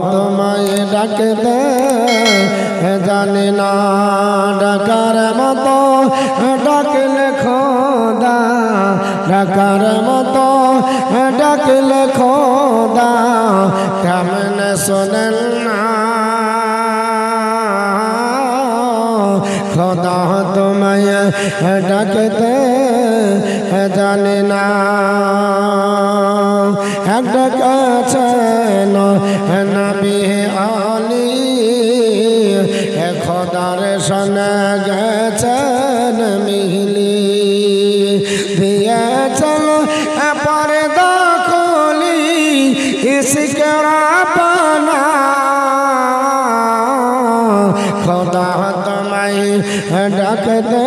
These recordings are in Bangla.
তোমায় ডাকতে জানি না ডাকার মতো ডাকলে খোদা ডাকার মতো ডাকলে খোদা কেমন শোনেন না খোদা তোমায় ডাকতে জানি না এক ডাকাছেন নবী আলী খোদার সনে গেছেন মিলি দিয়েছেন পর্দা খুলি ইশকে রাব্বানা খোদা তোমায় ডাকতে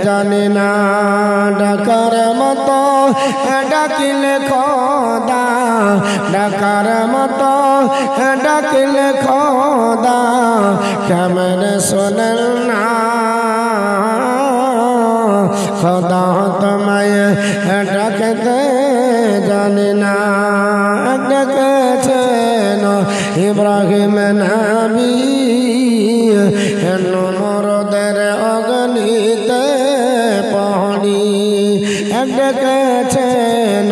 জানি না ডাকার মতো ডাকিলে খোদা ডাকার মতো ডাকিলে খোদা কেমন শোনেন না খোদা তোমায় ডাকতে জানি না ডেকেছেন ইব্রাহিম নবী নমরুদের অগ্নিতে পানি ডেকেছেন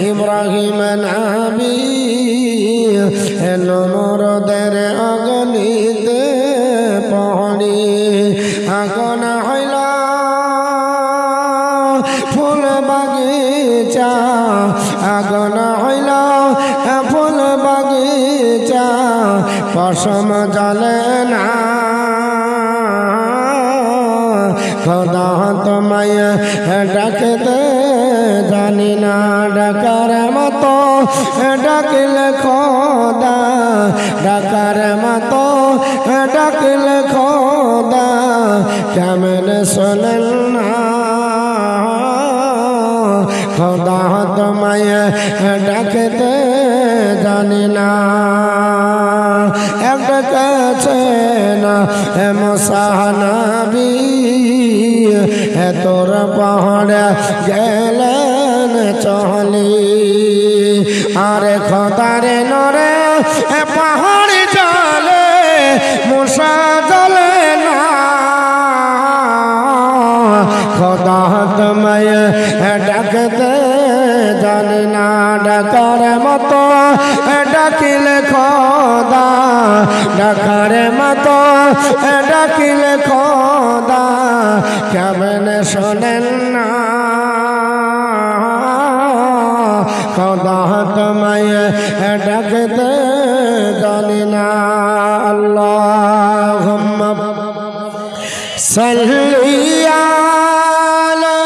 ইব্রাহিম নবী নমরুদের অগ্নিতে পানি আগুন হইল ফুল বাগিচা আগুন হইল ফুল বাগিচা পশম জ্বলে না খোদা তোমায় ডাকতে জানি না ডাকার মতো ডাকলে খোদা ডাকার মতো ডাকলে খোদা কেমন শোনেন না খোদা তোমায় ডাকতে জানি না এক ডাকাছেন মুসা নবী তোর পাহাড়ে গেলেন চলি আরে খোদারে নরে পাহাড় জলে মুসা জলে না খোদা তোমায় ডাকতে জানি না ডাকার মতো ডাকিলে খোদা ডাকার মতো ডাকিলে খোদা কেমন শোনেন না খোদা তোমায় ডাকতে জানি না আল্লাহুম্মা সাল্লি আলা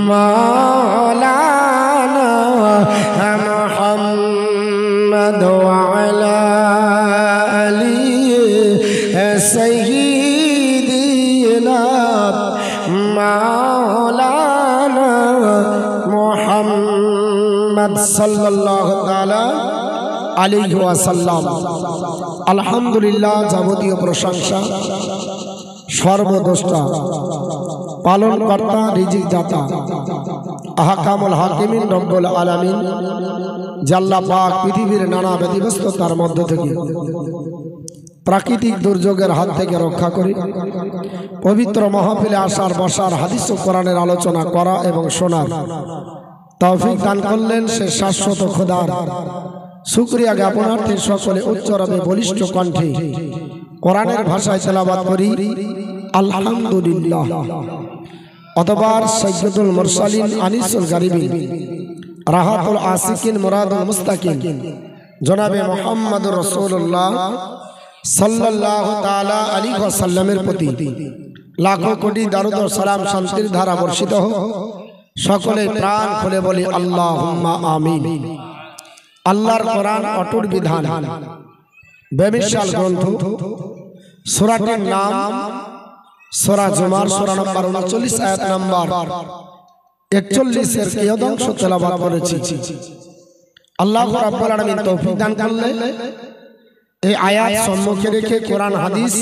মাওলানা মুহাম্মদ ওয়া আলা আলি সাইয়্যিদিনা মাওলানা মুহাম্মদ সাল্লাল্লাহু তাআলা আলাইহি ওয়াসাল্লাম। আলহামদুলিল্লাহ, যাবতীয় প্রশংসা সর্বদ্রষ্টা পালন কর্তা রিজিক দাতা আহকামুল হাকিমিন রব্বুল আলামিন জাল্লা পাক পৃথিবীর নানা ব্যতিব্যস্ততার মধ্য থেকে প্রাকৃতিক দুর্যোগের হাত থেকে রক্ষা করে পবিত্র মাহফিলে আসার বসার হাদিস ও কোরআনের আলোচনা করা এবং শোনার তৌফিক দান করলেন সে শাশ্বত খোদার শুকরিয়া জ্ঞাপনার্থে সকলে উচ্চরবে বলিষ্ঠ কণ্ঠে কোরআনের ভাষায় তেলাওয়াত করি আলহামদুলিল্লাহ। অতঃপর সাইয়্যিদুল মুরসালিন আনিসুল গারিবিন রাহাতুল আসিকিন মুরাদুল মুস্তাকিন জনাবে মুহাম্মদুর রাসূলুল্লাহ সাল্লাল্লাহু তাআলা আলাইহি ওয়াসাল্লামের প্রতি লাখো কোটি দরুদ ও সালাম শান্তির ধারা বর্ষিত হোক। সকলে প্রাণ খুলে বলি আল্লাহুম্মা আমিন। আল্লাহর কোরআন অটুট বিধান, বেমিসাল গ্রন্থ। সূরাটির নাম সূরা জুমার সূরা নম্বর 39 আয়াত নম্বর 41 এর কিয়দংশ তেলাওয়াত করেছি। আল্লাহ রাব্বুল আলামিন তৌফিক দান করলে এই আয়াত সম্মুখে রেখে কোরআন হাদিস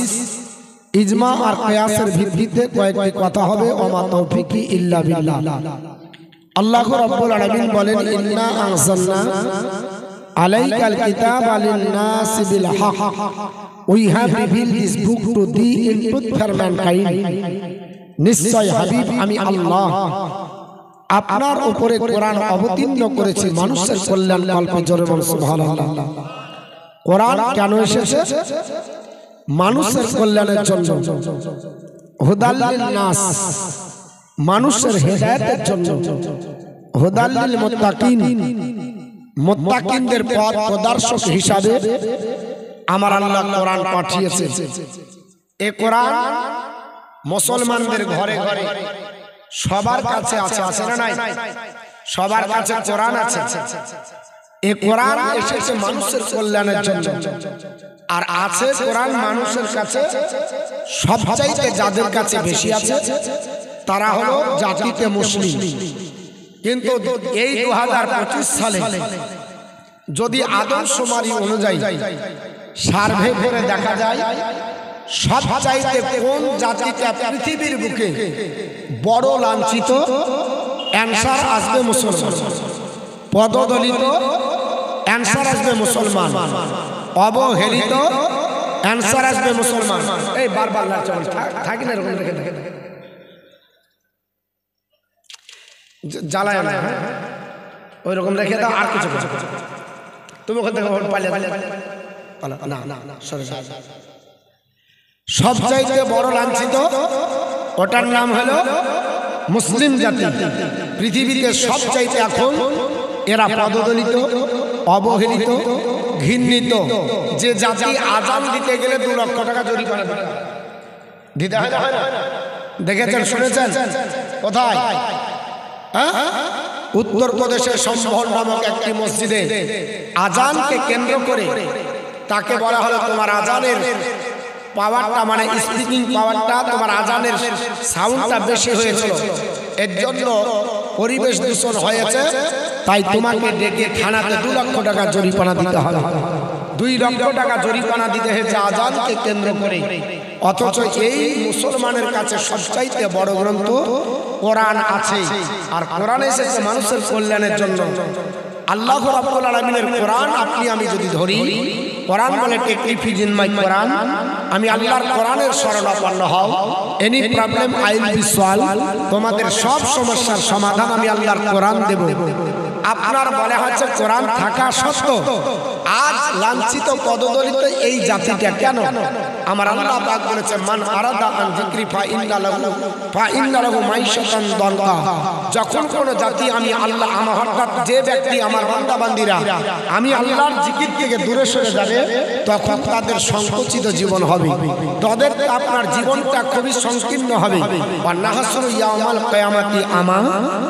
ইজমা আর কিয়াসের ভিত্তিতে কয়েকটি কথা হবে। ওমা তৌফিকি ইল্লা বিল্লাহ। আল্লাহ রাব্বুল আলামিন বলেন ইন্না আনজালনা আলাইকাল কিতাবা লিন-নাসি বিল হক we have revealed this book to the in truth for mankind নিশ্চয় হাবিব আমি আল্লাহ আপনার উপরে কোরআন অবতীর্ণ করেছি মানুষের কল্যাণ কল্পে। জোরে বলুন সুবহানাল্লাহ। কোরআন কেন এসেছে? মানুষের কল্যাণের জন্য, হুদাল লিন-নাস মানুষের হেদায়েতের জন্য, হুদাল লিল মুত্তাকিন মুত্তাকিনদের পথ প্রদর্শক হিসাবে আমার আল্লাহ কোরআন পাঠিয়েছে। এই কোরআন মুসলমানদের ঘরে ঘরে সবার কাছে আছে, আছে না নাই? সবার কাছে কোরআন আছে। এই কোরআন এসেছে মানুষের কল্যাণের জন্য। আর আছে কোরআন মানুষের কাছে সবচাইতে যাদের কাছে বেশি আছে তারা হলো জাতিতে মুসলিম। কিন্তু এই 2025 সালে যদি আদমশুমারি অনুযায়ী সার্ভে করে দেখা যায় সবচাইতে কোন জাতিটা পৃথিবীর বুকে বড় লাঞ্ছিত, অ্যানসার আসবে মুসলমান। পদদলিত, অ্যানসার আসবে মুসলমান। অবহেলিত, অ্যানসার আসবে মুসলমান। এই বারবার থাকি না এরকম দেখে দেখে জ্বালায় না, ওই রকম রেখে দাও। আর কিছু তুমি ওখান থেকে সবচাইতে বড় লাঞ্ছিত ওটার নাম হলো মুসলিম জাতি। পৃথিবীতে সবচাইতে এখন এরা পদদলিত, অবহেলিত, ঘৃণিত। যে জাতি আজান দিতে গেলে 2 লক্ষ টাকা জরিমানা দিতে হয় না? দেখেছেন, শুনেছেন? কোথায়? উত্তরপ্রদেশের সম্বল নামক একটি মসজিদে আজানকে কেন্দ্র করে তাকে বলা হলো তোমার আজানের পাওয়ারটা, মানে স্পিকিং পাওয়ারটা, তোমার আজানের সাউন্ডটা বেশি হয়েছিল, এর জন্য পরিবেশ দূষণ হয়েছে, তাই তোমাকে ডেকে থানাতে 2 লক্ষ টাকা জরিমানা দিতে হবে। 2 লক্ষ টাকা জরিমানা দিতে হয়েছে আজানকে কেন্দ্র করে। অথচ এই মুসলমানের কাছে সবচাইতে বড় গ্রন্থ কোরআন আছে। আর কোরআন এসেছে মানুষের কল্যাণের জন্য। আল্লাহ রাব্বুল আলামিনের কোরআন আপনি আমি যদি ধরি, কোরআন বলে টেক রিফিউজ ইন মাই কোরআন, আমি আল্লাহর কোরআনের শরণাপন্ন হও, any problem I will be solve, তোমাদের সব সমস্যার সমাধান আমি আল্লাহর কোরআন দেব। আপনার বলে হচ্ছে কোরআন থাকা সত্ত্বেও আজ লাঞ্ছিত পদদলিত এই জাতিটা কেন? আমার আল্লাহ পাক বলেছে মান আরাদা আন যিকরি ফা ইন্না লাহু মাইশাতান দানকা। যখন কোন জাতি আমি আল্লাহ, আমার অর্থাৎ যে ব্যক্তি আমার বান্দা বান্দীরা আমি আল্লাহর জিকির থেকে দূরে সরে যাবে, তখন তাদের সংকুচিত জীবন হবে, তাদের আপনার জীবনটা খুবই সংকীর্ণ হবে। ওয়া নাহসুরু ইয়াউমাল কিয়ামাতি আমা,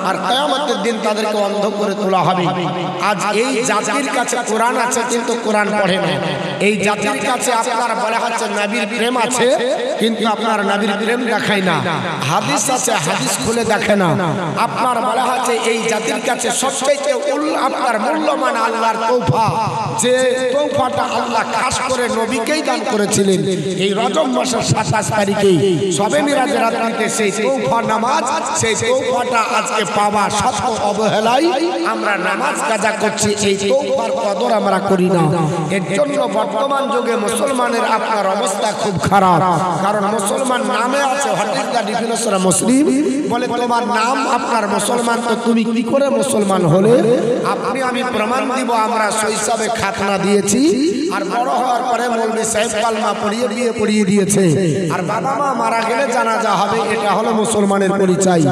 আর কিয়ামতের দিন তাদেরকে অন্ধ করে তোলা হবে। আজ এই জাতির কাছে কোরআন আছে কিন্তু কোরআন পড়ে না। এই জাতির কাছে আপনার বলা হচ্ছে নবীর প্রেম আছে কিন্তু আপনার নবীর প্রেম দেখায় না। হাদিস আছে, হাদিস খুলে দেখে না। আপনার বলা হচ্ছে এই জাতির কাছে সবচেয়ে আপনার মূল্যবান আল্লাহর তৌফা, যে তৌফাটা আল্লাহ খাস করে নবীকেই দান করেছিলেন এই রজব মাসের 27 তারিখে শবে মিরাজের রাত্রিতে, সেই তৌফা নামাজ, সেই তৌফাটা আজকে পাওয়া সত্ত্বেও অবহেলায় আমরা নামাজ কাজা করছি, এই তৌফার কদর আমরা করি না। এর জন্য বর্তমান যুগে মুসলমানের আপনার অবস্থা খুব খারাপ। কারণ মুসলমান নামে আছে, what is the definition of Muslim, বলে তোমার নাম আপনার মুসলমান, তো তুমি কি করে মুসলমান হলে? আপনি আমি প্রমাণ দিব। আমরা শৈশবে খাতনা দিয়েছি, আর বড় হওয়ার পরে মৌলভী সাহেব কালমা পড়িয়ে বিয়ে পড়িয়ে দিয়েছে, আর বাবা মা মারা গেলে জানাজা হবে। এটা হলো মুসলমানের পরিচয়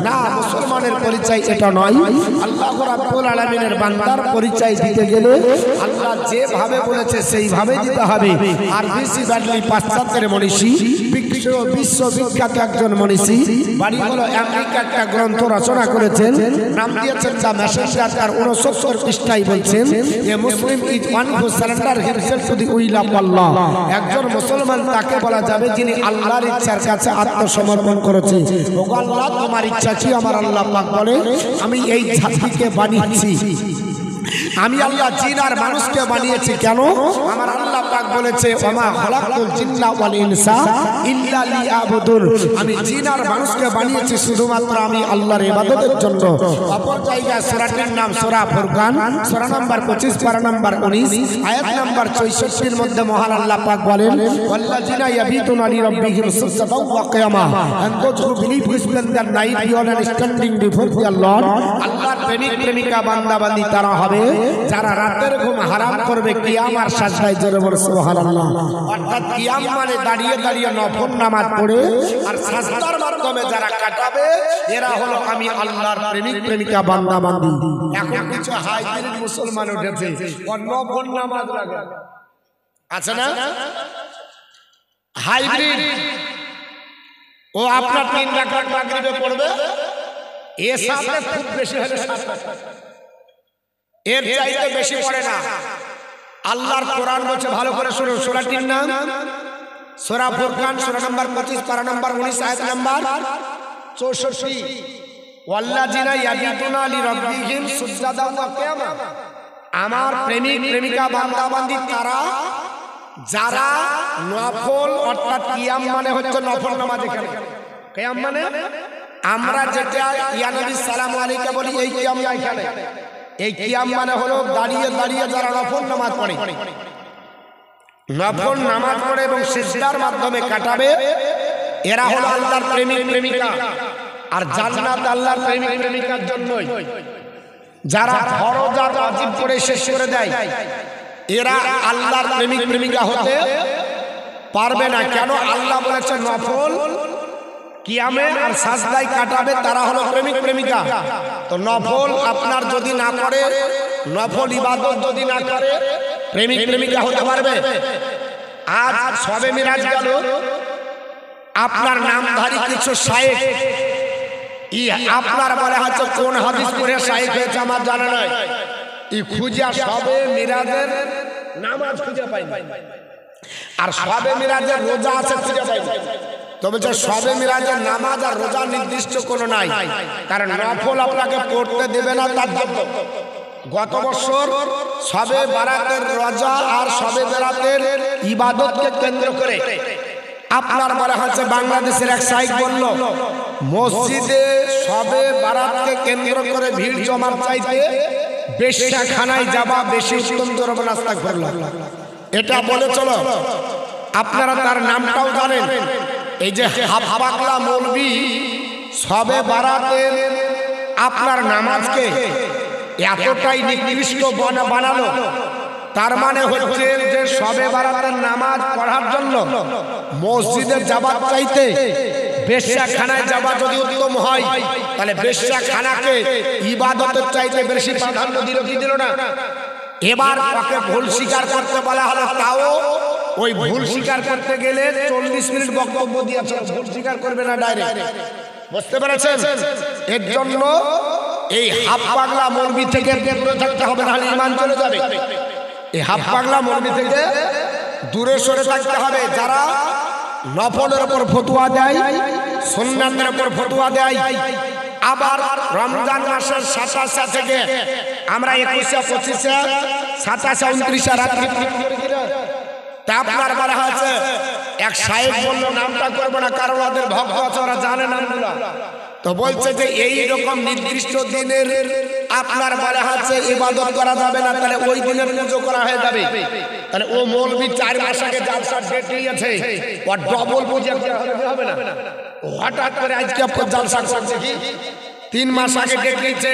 না, মুসলমানের পরিচয় এটা নয়। আল্লাহ রাব্বুল আলামিনের বান্দার পরিচয় দিতে গেলে আল্লাহ যেভাবে বলেছে সেইভাবে দিতে হবে। আর বিসি ব্যাডলি পাশ্চাত্যের মনীষী, বিশ্ববিখ্যাত একজন মনীষী, বাড়ি হলো আমেরিকা, একটা গ্রন্থ রচনা করেছেন, নাম দিয়েছেন দ্য মেসেঞ্জার। তার 69 পৃষ্ঠায় বলছেন যে Muslim is one who surrender himself to the will of Allah. একজন মুসলমান তাকে বলা যাবে যিনি আল্লাহর ইচ্ছার কাছে আত্মসমর্পণ করেছে। ওগো আল্লাহ, তোমার ইচ্ছা কি? আমার আল্লাহ পাক বলে আমি এই জাতিকে বানিয়েছি আমি আল্লাহ জিন আর মানুষকে বানিয়েছি কেন? আমার আল্লাহ পাক বলেছে ওমা খালাকতুল জিন্না ওয়াল ইনসা ইল্লা লিয়াবুদুন। আমি জিন আর মানুষকে বানিয়েছি শুধুমাত্র আমি আল্লাহর ইবাদতের জন্য। অপর জায়গায় সূরাটির নাম সূরা ফুরকান, সূরা নাম্বার 25 পারা নাম্বার 19 আয়াত নাম্বার 64 এর মধ্যে মহান আল্লাহ পাক বলেন ওয়াল্লাযিনা ইয়াবিতুনা লিরাব্বিহিম সুজদান ওয়া কিয়ামা and those who believe who spend their night beyond and standing before their Lord। আল্লাহর প্রেমিক প্রেমিকা বান্দা বান্দি তারা হবে যারা রাতের ঘুম হারাম করবে কিয়াম আর সাজদায় জোরে বলে সুবহানাল্লাহ। অর্থাৎ কিয়াম মানে দাঁড়িয়ে দাঁড়িয়ে নফল নামাজ পড়ে আর সাজদার মাধ্যমে যারা কাটাবে এরা হলো আমি আল্লাহর প্রেমিক প্রেমিকা বান্দা বান্দি। এখন কিছু হাইব্রিড মুসলমান উঠেছে ও নফল নামাজ লাগে আছে না হাইব্রিড, ও আপনার 3 রাকাত মাগরিবে পড়বে এর সাথে খুব বেশি হলে 7 রাকাত, এর চাইতে বেশি পড়ে না। আল্লাহর কোরআন বলছে ভালো করে শুনুন, সূরাটির নাম সূরা ফুরকান, সূরা নাম্বার 25 পারা নাম্বার 19 আয়াত নাম্বার 64। ওয়াল্লাযিনা ইয়াবিতুনা লিরাব্বিহিম সুজদান ওয়া কিয়ামা। আমার প্রেমিক প্রেমিকা বান্দা বান্দি তারা যারা নফল অর্থাৎ কিয়াম মানে হচ্ছে নফল নামাজ। এখানে কিয়াম মানে আমরা যেটা ইয়া নবী সালামু আলাইকা বলি এই কিয়াম না, এখানে এই কিয়াম মানে হলো দাঁড়িয়ে দাঁড়িয়ে যারা নফল নামাজ পড়ে, নফল নামাজ পড়ে এবং সিজদার মাধ্যমে কাটাবে এরা হলো আল্লাহর প্রেমিক প্রেমিকা। আর জান্নাত আল্লাহর প্রেমিক প্রেমিকার জন্যই। যারা ফরজ আর ওয়াজিব পড়ে শেষ করে দেয় এরা আল্লাহর প্রেমিক প্রেমিকা হতে পারবে না। কেন? আল্লাহ বলেছেন নফল কিয়ামে আর সাজদায় কাটাবে তারা হলো প্রেমিক প্রেমিকা। তো নফল আপনার যদি না করে, নফল ইবাদত যদি না করে প্রেমিক প্রেমিকা হতে পারবে? আজ শবে মিরাজ গেল, আপনার নামধারী কিছু শায়েখ আপনার বলে হচ্ছে কোন হাদিস পড়ে শায়েখ হয়েছে আমার জানা নাই, খুঁজা শবে মিরাজের নামাজ খুঁজে পাই আর শবে মিরাজের রোজা আছে খুঁজে পাই। তবে যে শবে মিরাজের নামাজ আর রোজা নির্দিষ্ট কোনো নাই, কারণ নফল আপনাকে পড়তে দেবে না তার জন্য। গত বছর শবে বারাতের রোজা আর শবে বেরাতের ইবাদতকে কেন্দ্র করে আপনার বলা হচ্ছে বাংলাদেশের এক শাইখ বলল মসজিদে শবে বারাতকে কেন্দ্র করে ভিড় জমার চাইতে বেশ্যাখানায় যাওয়া বেশি উত্তম ধর্ম নাস্তা করল। এটা বলে চলো, আপনারা তার নামটাও জানেন। এই যে হাফাকলা মৌলবি শবে বারাতের আপনার নামাজকে এতটাই নিকৃষ্ট বানালো, তার মানে হচ্ছে যে শবে বারাতের নামাজ পড়ার জন্য মসজিদে যাবার চাইতে বেশ্যাখানায় যাওয়া যদি উত্তম হয়, তাহলে বেশ্যাখানাকে ইবাদতের চাইতে বেশি প্রাধান্য দিল কি দিল না? এবার তাকে ভুল স্বীকার করতে বলা হলো, তাও ওই ভুল স্বীকার করতে গেলে 40 মিনিট বক্তব্য দিয়েছে, ভুল স্বীকার করবে না ডাইরেক্ট। বুঝতে পেরেছেন? এর জন্য এই হাফ পাগলা মৌলবি থেকে দূরে থাকতে হবে, নাহলে ঈমান চলে যাবে। এই হাফ পাগলা মৌলবি থেকে দূরে সরে থাকতে হবে। যারা নফলের উপর ফতোয়া দেয়, সুন্নাতের উপর ফতোয়া দেয়, আবার রমজান মাসের 27 থেকে আমরা 21, 25, 27, 29 রাত্রি তা আপনার বলা হয়েছে। এক শায়েখ বলল নামটা করবো না কারণ ওদের ভক্ত আছে, ওরা জানে নামগুলো। তো বলছে যে এই রকম নির্দিষ্ট দিনের আপনার বলা হচ্ছে ইবাদত করা যাবে না, তাহলে ওই দিনের পুজো করা হয়ে যাবে। তাহলে ও মৌলবি 4 মাস আগে জালসার ডেট নিয়েছে, ও ডবল পূজা হবে না। হঠাৎ করে আজকে জালসা করছে কি 3 মাস আগে ডেট নিয়েছে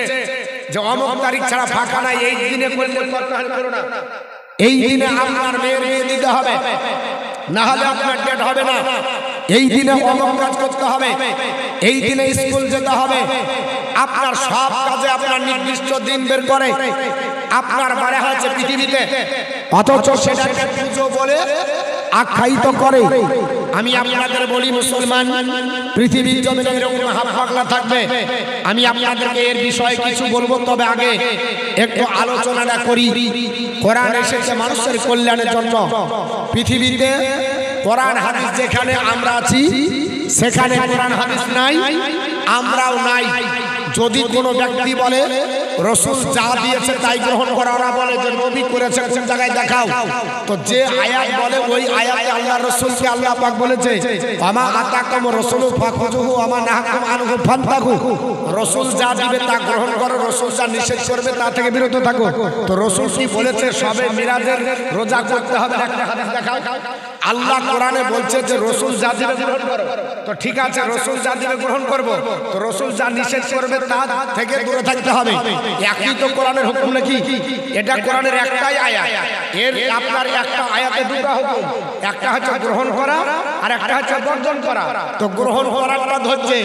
যে অমুক তারিখ ছাড়া ফাঁকা নাই, এই দিনে করলে করো না, এই দিনে আপনার মেয়ের বিয়ে দিতে হবে, না হলে আপনার ডেট হবে না। এই দিনে অমুক কাজ করতে হবে, এই দিনে স্কুল যেতে হবে। আপনার সব কাজে আপনার নির্দিষ্ট দিন বের করে আপনার বাড়া হয়েছে পৃথিবীতে, অথচ সেটাকে পুজো বলে আখ্যায়িত করে। আমি আপনাদের বলি মুসলমান, পৃথিবীর জমিনে এরকম হাফ পাগলা থাকবে। আমি আপনাদেরকে এর বিষয়ে কিছু বলবো, তবে আগে একটু আলোচনাটা করি। কোরআন এসেছে মানুষের কল্যাণের জন্য। পৃথিবীতে কোরআন হাদিস যেখানে আমরা আছি সেখানে কোরআন হাদিস নাই, আমরাও নাই। যদি কোনো ব্যক্তি বলে রসুল যা দিয়েছে তাই গ্রহণ করা। ওরা বলে যে নবী করেছে কোন জায়গায় দেখাও। তো যে আয়াত বলে ওই আয়াতে আল্লাহ রসুলকে আল্লাহ পাক বলেছে আমা আতাকুম রাসূলু ফাখুযুহু আমা নাহাকুম আনহু ফান্তাহু। রসুল যা দিবে তা গ্রহণ করো, রসুল যা নিষেধ করবে তা থেকে বিরত থাকো। তো রসুল কি বলেছে সবে মিরাজের রোজা করতে হবে? একটা হাদিস দেখাও। আল্লাহ কোরআনে বলছে যে রসুল যা দিবে গ্রহণ করো। তো ঠিক আছে, রসুল যা দিবে গ্রহণ করব। তো রসুল যা নিষেধ করবে তা থেকে দূরে থাকতে হবে। একই তো কোরআনের হুকুম নাকি? এটা কোরআনের একটাই আয়াত। এর আপনার একটা আয়াতে দুটো হুকুম, একটা হচ্ছে গ্রহণ করা আর একটা হচ্ছে বর্জন করা। তো গ্রহণ করাটা ধরছে,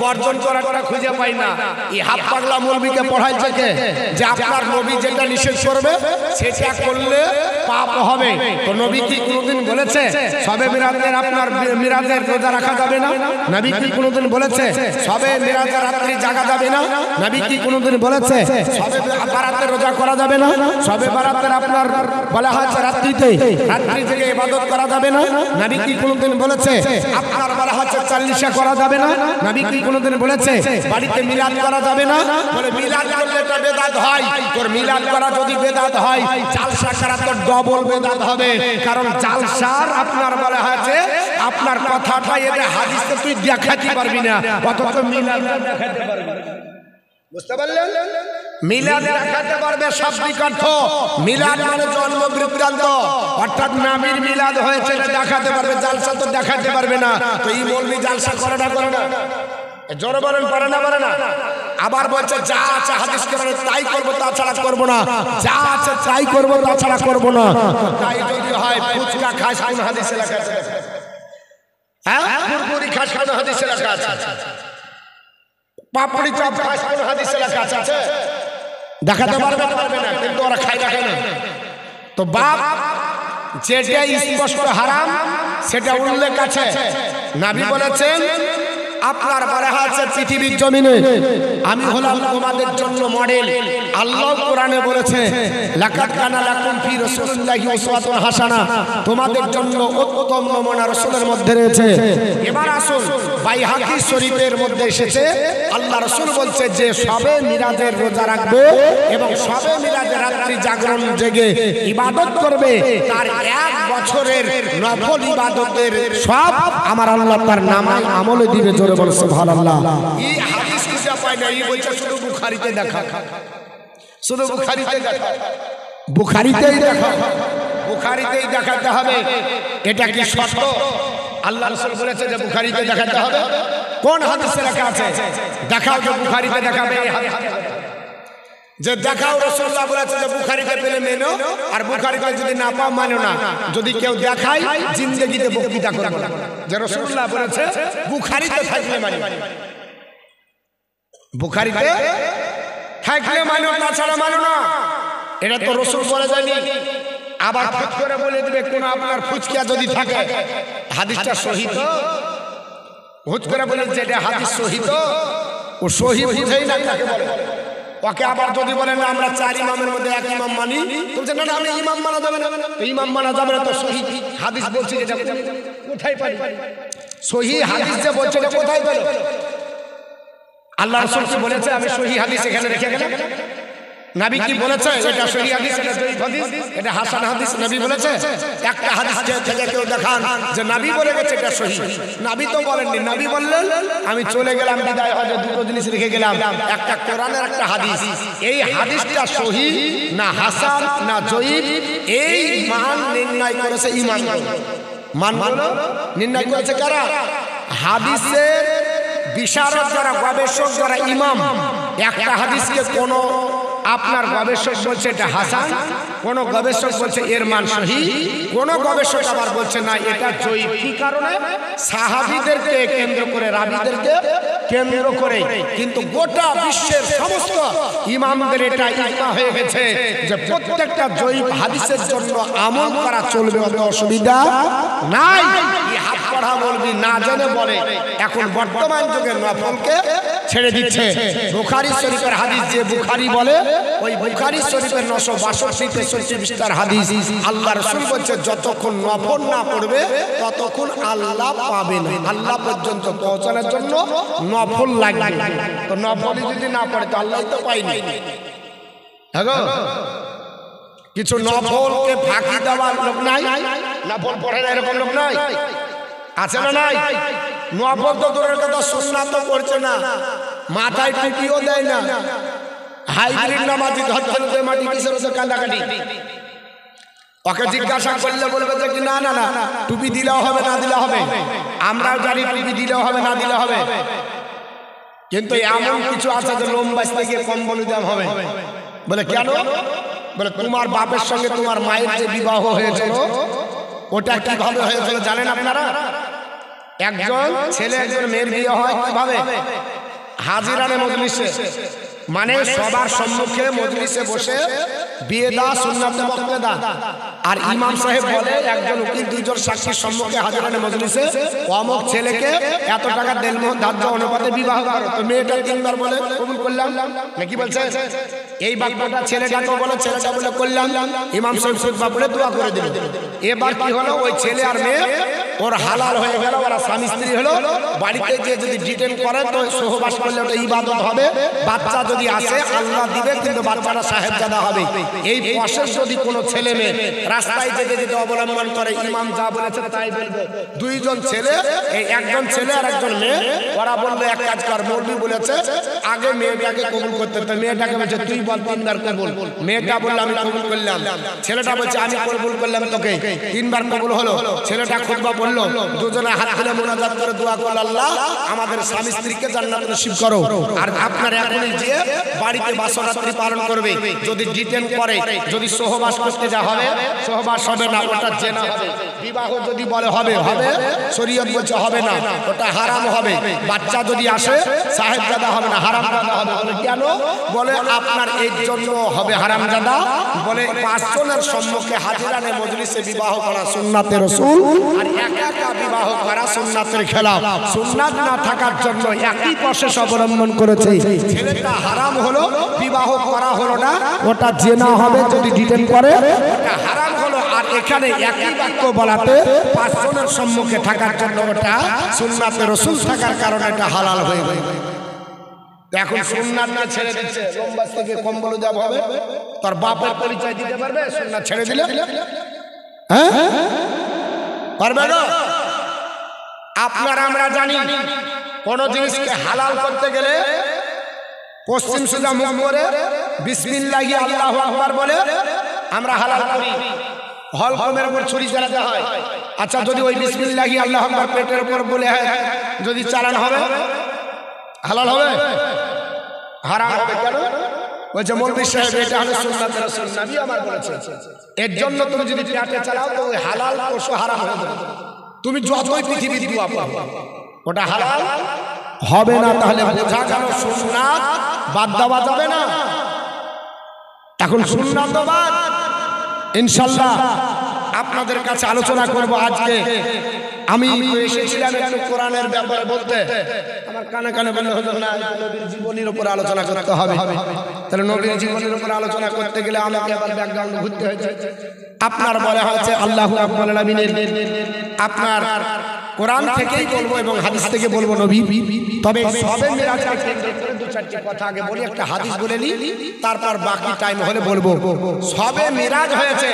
বর্জন করাটা খুঁজে পাই না। এই হাফ পাগলা মৌলবীকে পড়াইছে কে যে আপনার নবী যেটা নিষেধ করবে সেটা করলে পাপ হবে। তো নবী কি কোনোদিন বলেছে সবে মিরাজের আপনার মিরাজের রোজা রাখা যাবে না? নবী কি কোনোদিন বলেছে সবে মিরাজের রাত্রি জাগা যাবে না? নবী কি কোনোদিন বলেছে সবে বারাতের রোজা করা যাবে না? সবে বারাতের আপনার বলা হয়েছে রাত্রিতে রাত্রি থেকে ইবাদত করা যাবে না? নবী কি কোনোদিন বলেছে আপনার বলা হচ্ছে চাল্লিশা করা যাবে না? নবী কি কোনোদিন বলেছে বাড়িতে মিলাদ করা যাবে না? বলে মিলাদ করলে এটা বেদাত হয়। তোর মিলাদ করা যদি বেদাত হয়, জালসা করা তো ডবল বেদাত হবে। কারণ জালসার আপনার বলা হয়েছে আপনার কথাটা এটা হাদিসে তুই দেখাতে পারবি না, অথচ মিলাদ দেখাতে পারবি। বুঝতে পারলেন? মিলাদ দেখাতে পারবে শাব্দিক অর্থ। মিলাদ মানে জন্ম বৃত্তান্ত, অর্থাৎ নবীর মিলাদ হয়েছে এটা দেখাতে পারবে, জালসা তো দেখাতে পারবে না। তো এই মৌলবি জালসা করে না করে না? জোরে বলেন পারে না পারে না? আবার বলছে যা আছে হাদিস কোরআনে তাই করব, তাছাড়া করব না। যা আছে তাই করব, তাছাড়া করব না। তাই যদি হয় ফুচকা খাস কোন হাদিসে লেখা আছে? হ্যাঁ, কুরকুরি খাস কোন হাদিসে লেখা আছে? পাপড়ি চপ খাস কোন হাদিসে লেখা আছে? দেখাতে পারবে পারবে না, কিন্তু ওরা খায় না কেন? তো বাপ যেটা স্পষ্ট হারাম সেটা উল্লেখ আছে। নবী বলেছেন আপনার বলা আছে পৃথিবীর জমিনে আমি হলাম তোমাদের জন্য মডেল। আল্লাহ কোরআনে বলেছে লাকাদ কানা লাকুম ফি রাসূলিল্লাহি উসওয়াতুন হাসানা, তোমাদের জন্য উত্তম নমুনা রাসূলের মধ্যে রয়েছে। এবার আসুন বাইহাকি শরীফের মধ্যে এসেছে আল্লাহ রাসূল বলছে যে সবে মিরাজের রোজা রাখবে এবং সবে মিরাজের রাত্রি জাগরণ জেগে ইবাদত করবে, তার এক বছরের নফল ইবাদতের সব আমার আল্লাহ তার নামায় আমলে দিবে। জোরে বল সুবহানাল্লাহ। এই হাদিস কিসে পায় না? এই বলছে শুধু বুখারীতে দেখা, শুধু বুখারীতে দেখা, বুখারীতেই দেখা, বুখারীতেই দেখাতে হবে। এটা কি সত্য? আল্লাহ রাসূল বলেছে যে বুখারীতে দেখাতে হবে। কোন হাদিসে লেখা আছে? দেখাও যে বুখারীতে দেখাবে। যে দেখাও রাসূলুল্লাহ বলেছে যে বুখারীতে পেলে মেনো, আর বুখারীতে যদি না পাও মানো না। যদি কেউ দেখায় জিন্দেগিতে বক্তৃতা করবে না যে রাসূলুল্লাহ বলেছে বুখারীতে থাকলে মানো, বুখারীতে থাকলে মানো, তাছাড়া মানো না। এটা তো রাসূল বলে যায়নি। আবার ফুট করে বলে দিবে কোন আপনার ফুচকা যদি থাকে হাদিসটা সহিহ, তো হুট করে বলে যে এটা হাদিস সহিহ, তো ও সহিহ বুঝেই না কাকে বলে। ওকে আবার যদি বলেন না আমরা চার ইমামের মধ্যে এক ইমাম মানি, বলছে না না আমি ইমাম মানা যাবে না। ইমাম মানা যাবে না তো সহিহ হাদিস বলছে এটা কোথায় পাই? সহিহ হাদিস যে বলছে এটা কোথায় পেল? আল্লাহ রাসূল কি বলেছে আমি সহিহ হাদিস এখানে রেখে গেলাম? নবী কি বলেছে এটা সহিহ হাদিস, এটা জয়ীফ হাদিস, এটা হাসান হাদিস? নবী বলেছে? একটা হাদিস থেকে কেউ দেখান যে নবী বলে গেছে এটা সহিহ। নবী তো বলেননি। নবী বললেন আমি চলে গেলাম বিদায় হজে, দুটো জিনিস রেখে গেলাম, একটা কোরআনের একটা হাদিস। এই হাদিসটা সহিহ না হাসান না জয়ীফ, এই মান নির্ণয় করেছে ইমাম। মানগুলো নির্ণয় করেছে কারা? হাদিসের বিশারদ যারা, গবেষক যারা, ইমাম। একটা হাদিসকে কোন আপনার গবেষক বলছে এটা হাসান, কোন গবেষক বলছে এর মান সহিহ, কোন গবেষক আবার বলছে না এটা জয়ীফ। কি কারণে? সাহাবীদেরকে কেন্দ্র করে, রাবীদেরকে কেন্দ্র করে। কিন্তু গোটা বিশ্বের সমস্ত ইমামদের এটা ইজমা হয়ে গেছে যে প্রত্যেকটা জয়ীফ হাদিসের জন্য আমল করা চলবে, অসুবিধা নাই। এই হাত পড়া বলবি না জেনে বলে এখন বর্তমান যুগে নফলকে ছেড়ে দিচ্ছে। বুখারী শরীফের হাদিস যে বুখারী বলে, ওই বুখারী শরীফের 962 পৃষ্ঠার হাদিস আল্লাহ রাসূল বলছে যতক্ষণ নফল না পড়বে ততক্ষণ আল্লাহ পাবে না। আল্লাহ পর্যন্ত পৌঁছানোর জন্য নফল লাগবে। তো নফল যদি না পড়ে তো আল্লাহ তো পাইনি। কিছু নফলকে ফাঁকি দেওয়ার লোক নাই, নফল পড়ে না এরকম লোক নাই, আছে না নাই? নফল তো দূরের কথা, সুন্নাত তো করছে না, মাথায় টুপিও দেয় না, হাইব্রিড নামাজি ধরছেন তো মাটি কিসের ওসে কান্দাকাটি। ওকে জিজ্ঞাসা করলে বলবে যে কি না না না টুপি দিলেও হবে না দিলে হবে, আমরাও জানি টুপি দিলেও হবে না দিলে হবে, কিন্তু এমন কিছু আছে যে লোম বাঁচতে গিয়ে কম্বল দাম হবে। বলে কেন? বলে তোমার বাপের সঙ্গে তোমার মায়ের যে বিবাহ হয়েছিল ওটা কিভাবে হয়েছিল জানেন আপনারা? একজন ছেলে একজন মেয়ের বিয়ে হয় কিভাবে? হাজিরানে মজলিসে, মানে সবার সম্মুখে মজলিসে বসে বিয়ে দা সুন্নাতে বক্তে দা, আর ইমাম সাহেব বলে একজন উকিল দুইজন সাক্ষীর সম্মুখে হাজিরানে মজলিসে অমুক ছেলেকে এত টাকা দেনমোহর ধার্য অনুপাতে বিবাহ করো। তো মেয়েটা তিনবার বলে কবুল করলাম, নাকি বলছে? এই বাক্যটা ছেলেটাকে বলে, ছেলেটা বলে করলাম, ইমাম সাহেব খুতবা পড়ে দোয়া করে দিল। এবার কি হলো, ওই ছেলে আর মেয়ে ওর হালাল হয়ে গেল, ওরা স্বামী স্ত্রী হলো। বাড়িতে গিয়ে যদি ডিটেন করে তো সহবাস করলে ওটা ইবাদত হবে, বাচ্চা যদি আসে আল্লাহ দিবে, কিন্তু বাচ্চাটা সাহেবজাদা হবে। এই প্রসেস যদি কোনো ছেলে মেয়ে রাস্তায় যেতে যেতে অবলম্বন করে, ইমাম যা বলেছে তাই বলবো। দুইজন ছেলে, এই একজন ছেলে আর একজন মেয়ে, ওরা বললো এক কাজ কর, মৌলবি বলেছে আগে মেয়েটাকে কবুল করতে, তো মেয়েটাকে বলছে তুই বল তিনবার কবুল। মেয়েটা বললো আমি কবুল করলাম। ছেলেটা বলছে আমি কবুল করলাম তোকে, তিনবার কবুল হলো। ছেলেটা খুতবা বললো, দুজনে হাত তুলে মুনাজাত করে দোয়া করল, আল্লাহ আমাদের স্বামী স্ত্রীকে জান্নাতে নসিব করো। আর আপনার এখনই যে বাড়িতে বাসরাত্রি পালন করবে, যদি ডিটেন করে, যদি সহবাস করতে যা হবে, সহবাস হবে না, ওটা জেনা হবে। বিবাহ যদি বলে হবে হবে, শরীয়ত বলছে হবে না, ওটা হারাম হবে। বাচ্চা যদি আসে সাহেবজাদা হবে না, হারামজাদা হবে। বলে কেন? বলে আপনার এই জন্য হবে হারামজাদা। বলে পাঁচজনের সম্মুখে হাজিরানে মজলিসে বিবাহ করা সুন্নাতে রাসূল, আর একা একা বিবাহ করা সুন্নাতের খেলাফ। সুন্নাত না থাকার জন্য একই প্রসেস অবলম্বন করেছে। ছেলেটা হারাম হলো, বিবাহ করা হলো না, ওটা জেনা হবে যদি ডিটেন করে, ওটা হারাম হলো। আর এখানে একই বাক্য বলাতে পাঁচজনের সম্মুখে থাকার জন্য ওটা সুন্নাতে রাসূল থাকার কারণে এটা হালাল হয়ে গেল। এখন সুন্নাত না ছেড়ে দিচ্ছে, লম্বা থেকে কম্বল দেওয়া হবে, তোর বাপের পরিচয় দিতে পারবে? সুন্নাত ছেড়ে দিলে হ্যাঁ পারবে না। আপনারা আমরা জানি কোন জিনিসকে হালাল করতে গেলে পশ্চিম সোজা মুখ করে বিসমিল্লাহি আল্লাহু আকবার বলে আমরা হালাল করি। হলকমের উপর ছুরি চালাতে হয়। আচ্ছা, যদি ওই বিসমিল্লাহি আল্লাহু আকবার পেটের উপর বলে হয়, যদি চালান হবে হালাল হবে? হারাম হবে। কেন? বলছে মৌলভী সাহেব এটা হলো সুন্নাতে রাসূল, নবী আমার বলেছে। এর জন্য তুমি যদি পেটে চালাও তো ওই হালাল পশু হারাম হয়ে যাবে। তুমি যতই পৃথিবীর দোয়া পাবে ওটা হালাল হবে না। তাহলে বোঝা গেল সুন্নাত বাদ দেওয়া যাবে না। এখন সুন্নাত তো বাদ, ইনশাআল্লাহ আপনাদের কাছে আলোচনা করব আজকে। আমি এসেছিলাম একটু কোরআনের ব্যাপারে বলতে, আমার কানে কানে বললে হলো না, নবীর জীবনের উপর আলোচনা করতে হবে। তাহলে নবীর জীবনের উপর আলোচনা করতে গেলে আমাকে আবার ব্যাকগ্রাউন্ড ঘুরতে হয়েছে। আপনার বলা হয়েছে আল্লাহু রাব্বুল আলামিনের, আপনার কোরআন থেকেই বলবো এবং হাদিস থেকে বলবো নবী। তবে সবে মিরাজকে কেন্দ্র করে দু চারটি কথা আগে বলি, একটা হাদিস বলে নিই, তারপর বাকি টাইম হলে বলবো। সবে মিরাজ হয়েছে,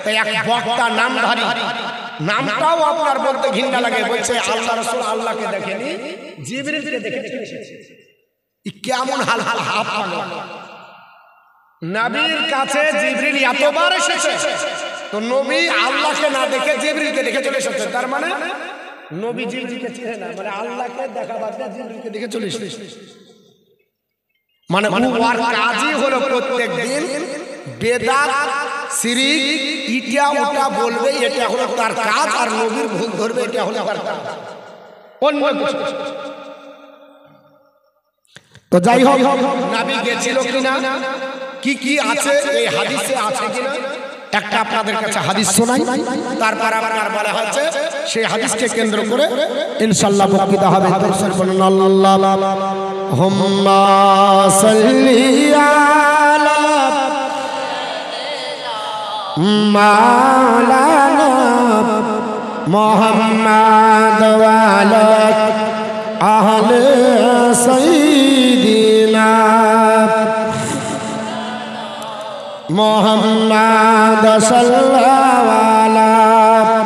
তাই এক বক্তা নামধারী, নামটাও আপনার বলতে ঘৃণা লাগে, বলছে আল্লাহ রাসূল আল্লাহকে দেখেনি, জিবরিলকে দেখেছে। কেমন হাল হাল হাফ পাগলা। নবীর কাছে জিবরিল এতবার এসেছে, তো নবী আল্লাহকে না দেখে জিবরিলকে দেখে চলে এসেছে। তার মানে নবী জিবরিলকে চিনে না, মানে আল্লাহকে দেখা বাদ দিয়ে জিবরিলকে দেখে চলে এসেছে। মানে ওর কাজই হলো প্রত্যেকদিন বেদাত শিরিক ইটা ওটা বলবে, এটা হলো তার কাজ। আর নবীর ভুল ধরবে, এটা হলো তার কাজ। অন্য কিছু। তো যাই হোক, নবী গেছিল কিনা, কি কি আছে এই হাদিসে আছে কিনা একটা আপনাদের কাছে হাদিস শোনাই, তারপর আপনার বলা হচ্ছে সেই হাদিসকে কেন্দ্র করে ইনশাআল্লাহ বক্তৃতা হবে। আল্লাহুম্মা সাল্লি আলা মাওলানা মুহাম্মাদ ওয়া আলা আহলে সাইয়্যিদিনা মোহাম্মদ সাল্লাল্লাহু আলাইহি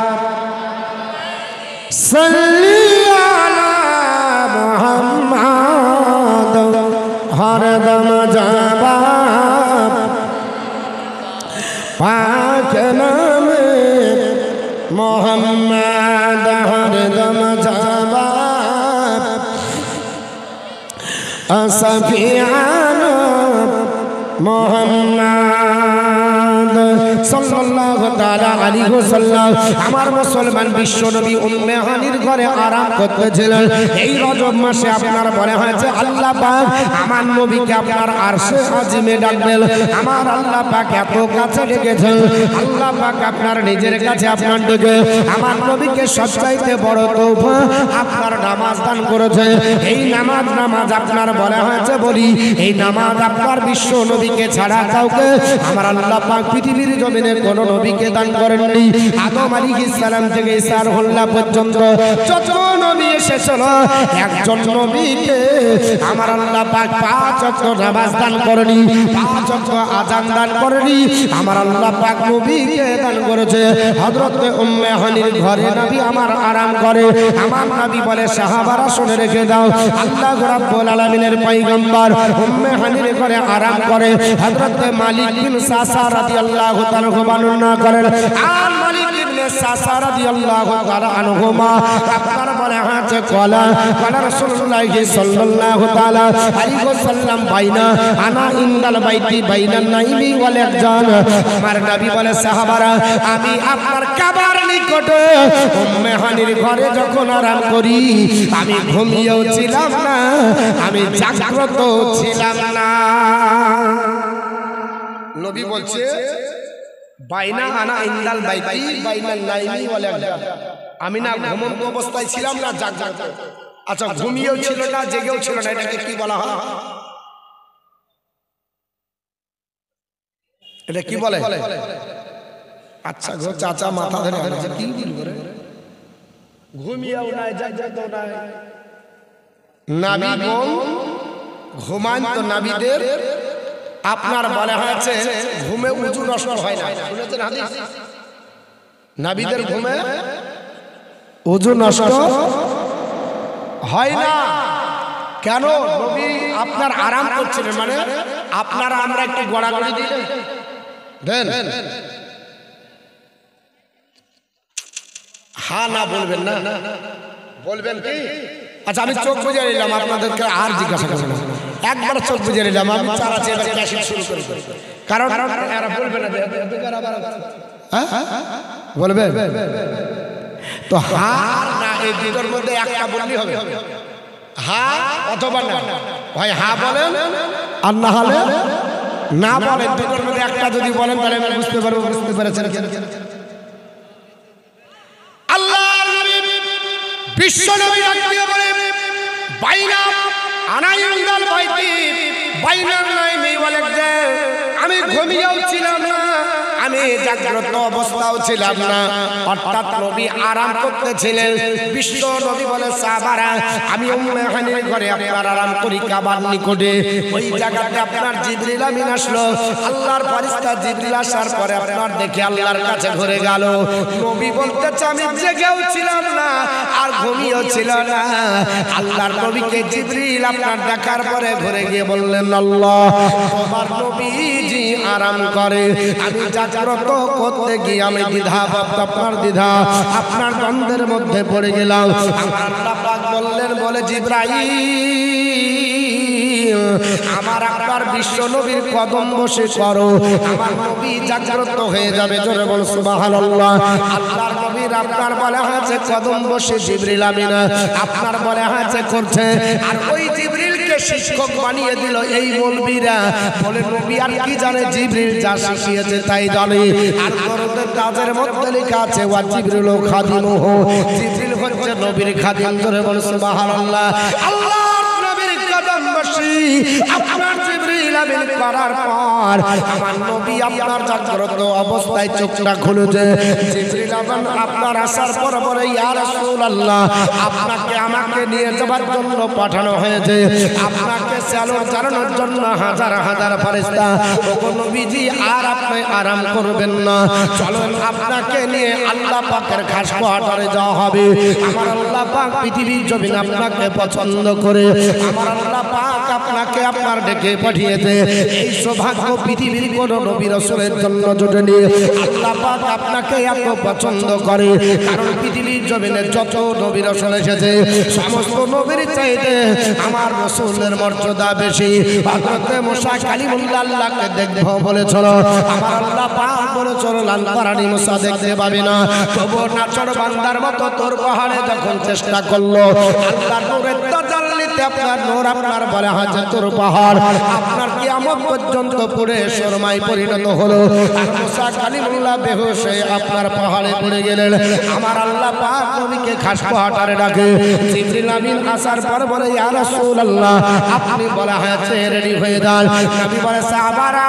সাল্লি আলা মোহাম্মদ হরদম জবাব পাক নামে মোহাম্মদ হরদম জবাব আসফিয়ানা মোহাম্মদ সাল্লাল্লাহু তাআলা আলাইহি ওয়াসাল্লাম আমার মুসলমান বিশ্ব নবী উম্মে হানির ঘরে আরাম করতেছিলেন। এই রজব মাসে আপনার বলে হয়েছে আল্লাহ পাক আমার নবীকে আপনার আরশে আজিমে ডাকবেন। আমার আল্লাহ পাক এত কাছে ডেকেছেন, আল্লাহ পাক আপনার নিজের কাছে আপনার ডেকে আমার নবীকে সবচাইতে বড় তওফা আপনার নামাজ দান করেছে। এই নামাজ আপনার বলা হয়েছে বলি এই নামাজ আপনার বিশ্ব নবীকে ছাড়া কাউকে আমার আল্লাহ পাক পৃথিবীর জমিনে কোন নবীকে দান করেননি। আদম আলাইহিস সালাম থেকে ঈসা রুহুল্লাহ পর্যন্ত যত নবী এসেছিল একজন নবীকে আমার আল্লাহ পাক 5 ওয়াক্ত নামাজ দান করেনি, 5 ওয়াক্ত আযান দান করেনি। আমার আল্লাহ পাক নবীকে দান করেছে হযরত উম্মে হানির ঘরে নবী আমার আরাম করে। আমার নবী বলে সাহাবারা শুনে রেখে দাও, আল্লাহ রাব্বুল আলামিনের পয়গম্বর উম্মে হানির ঘরে আরাম করে। হযরত মালিক বিন সাসা রাদিয়াল্লাহু তাআলা বর্ণনা করেন, আর মালিক ইবনে সাসা রাদিয়াল্লাহু তাআলা আনহুমা আপনার বলে আছে কলা রাসূলুল্লাহ সাল্লাল্লাহু তাআলা আলাইহি ওয়াসাল্লাম বাইনা আনা ইনদাল বাইতি বাইনান নাইমি ওয়াল একজান। আমার নবী বলে সাহাবারা আমি আপনার কাবার নিকটে উম্মে হানির ঘরে যখন আরাম করি আমি ঘুমিয়েও ছিলাম না, আমি জাগ্রত ছিলাম না। নবী বলছে বাইনা আনা ইনদাল বাইতি বাইনান নাইমি ওয়াল একজান, আমি না ঘুমন্ত অবস্থায় ছিলাম না জাগ্রত। আচ্ছা ঘুমিয়েও ছিল না জেগেও ছিল না, এটাকে কি বলা হয়? এটা কি বলে? আচ্ছা গো চাচা মাথা ধরে আছে কি বলে? ঘুমিয়েও নাই জাগ্রত নাই। নাবিগণ ঘুমান তো নাবিদের আপনার বলা হয়েছে ঘুমে উযু নষ্ট হয় না। শুনেছেন হাদিস? নাবিদের ঘুমে উযু নষ্ট হয় না। কেন? নবী আপনার আরাম করছিলেন, মানে আপনারা আমরা একটু গড়াগড়ি দিলেন দেন হা না বলবেন না, বলবেন কি? আচ্ছা আমি চোখ বুঝে নিলাম, আপনাদেরকে আর জিজ্ঞাসা করব না, একবার চোখ বুঝে নিলাম। আমি চালাচ্ছি এবার ক্যাসেট শুরু করে দেব, কারণ এরা বলবে না বলবে তো হা না, এই দুটোর মধ্যে একটা বললেই হবে, হা অথবা না। ভাই হা বলেন আর না হলে না বলেন, দুটোর মধ্যে একটা যদি বলেন তাহলে আমি বুঝতে পারবো বুঝতে পেরেছেন। আল্লাহর নবী বিশ্ব নবী রাখিয়ে বলে বাইনা আনা ইনদাল বাইতি বাইনান নাইমি ওয়াল একজান, আমি ঘুমিয়েও ছিলাম না, আমি জাগ্রত অবস্থাও ছিলাম না। অর্থাৎ নবী আরাম করতেছিলেন। বিশ্ব নবী বলে সাহাবারা আমি উম্মে হানির ঘরে আপনার আরাম করি কাবার নিকটে। ওই জায়গাতে আপনার জিবরিল আমিন আসলো, আল্লাহর ফেরেশতা জিবরিল আসার পরে আপনার দেখে আল্লাহর কাছে ঘুরে গেল। নবী বলতেছে আমি জেগেও ছিলাম না আর ঘুমিয়েও ছিল না। আল্লাহর নবীকে জিবরিল আপনার দেখার পরে ঘুরে গিয়ে বললেন আল্লাহ তোমার নবীজি আরাম করে, আমি জাগ্রত করতে গিয়ে আমি আপনার দ্বিধা আপনার দ্বন্দ্বের মধ্যে পড়ে গেলাম। আল্লাহ পাক বললেন বলে জিবরাইল আমার আপনার বিশ্ব নবীর কদম বসে করো, আমার নবী জাগ্রত হয়ে যাবে। জোরে বল সুবহানাল্লাহ। আল্লাহর নবীর আপনার বলা হয়েছে কদম বসে জিবরিল আমিন আপনার বলা হয়েছে করছে, আর ওই জিবরিলকে শিক্ষক বানিয়ে দিল এই মৌলবীরা। বলে নবী আর কি জানে, জিবরিল যা শিখিয়েছে তাই জানে। আর দরদের তাজের মধ্যে লেখা আছে ওয়া জিবরিল খাদিমুহু, জিবরিল হচ্ছে নবীর খাদিম। জোরে বল সুবহানাল্লাহ। আল্লাহর নবীর কদম বসে আপনার জিবরিল আমিন করার পর আমার নবী আপনার জাগ্রত অবস্থায় চোখটা খুলেছে। জিবরিল আপনার আসার পরে ইয়া রাসূলুল্লাহ আপনাকে আমাকে নিয়ে যাবার জন্য পাঠানো হয়েছে, আপনাকে চালন চালানোর জন্য হাজার হাজার ফেরেশতা। ওগো নবীজি আর আপনি আরাম করবেন না, চলুন আপনাকে নিয়ে আল্লাহ পাকের খাস কোয়ার্টারে যাওয়া হবে। আমার আল্লাহ পাক পৃথিবীর জমিন আপনাকে পছন্দ করে আমার আল্লাহ পাক আপনাকে আপনার ডেকে পাঠিয়েছে। এই সৌভাগ্য পৃথিবীর কোন নবী রাসূলের জন্য জোটেনি। আল্লাহ পাক আপনাকে এত পছন্দ করে কারণ পৃথিবীর জমিনে যত নবী রাসূল এসেছে সমস্ত নবীর চাইতে আমার রাসূলের মর্যাদা বেশি। হযরত মুসা কালিমুল্লাহ আল্লাহকে দেখবো বলেছিল, আমার আল্লাহ পাক বলেছিল লান্তারানি মুসা দেখতে পাবি না, তবু নাচর বান্দার মতো তোর পাহাড়ে যখন চেষ্টা করলো আল্লাহ নূরের তাজাল্লিতে আপনার নূর আপনার বলে হাজে তোর পাহাড় আপনার কিয়ামত পর্যন্ত পুড়ে শর্মায় পরিণত হলো। আর মুসা কালিমুল্লাহ বেহুশ হয়ে আপনার পাহাড়ে পড়ে গেলেন। আমার আল্লাহ পাক নবীকে খাস পাহাড়ে ডাকে। জিবরিল আমিন আসার পর বলে ইয়া রাসূলুল্লাহ আপনি বলা হয়েছে রেডি হয়ে যান। নবী বলে সাহাবারা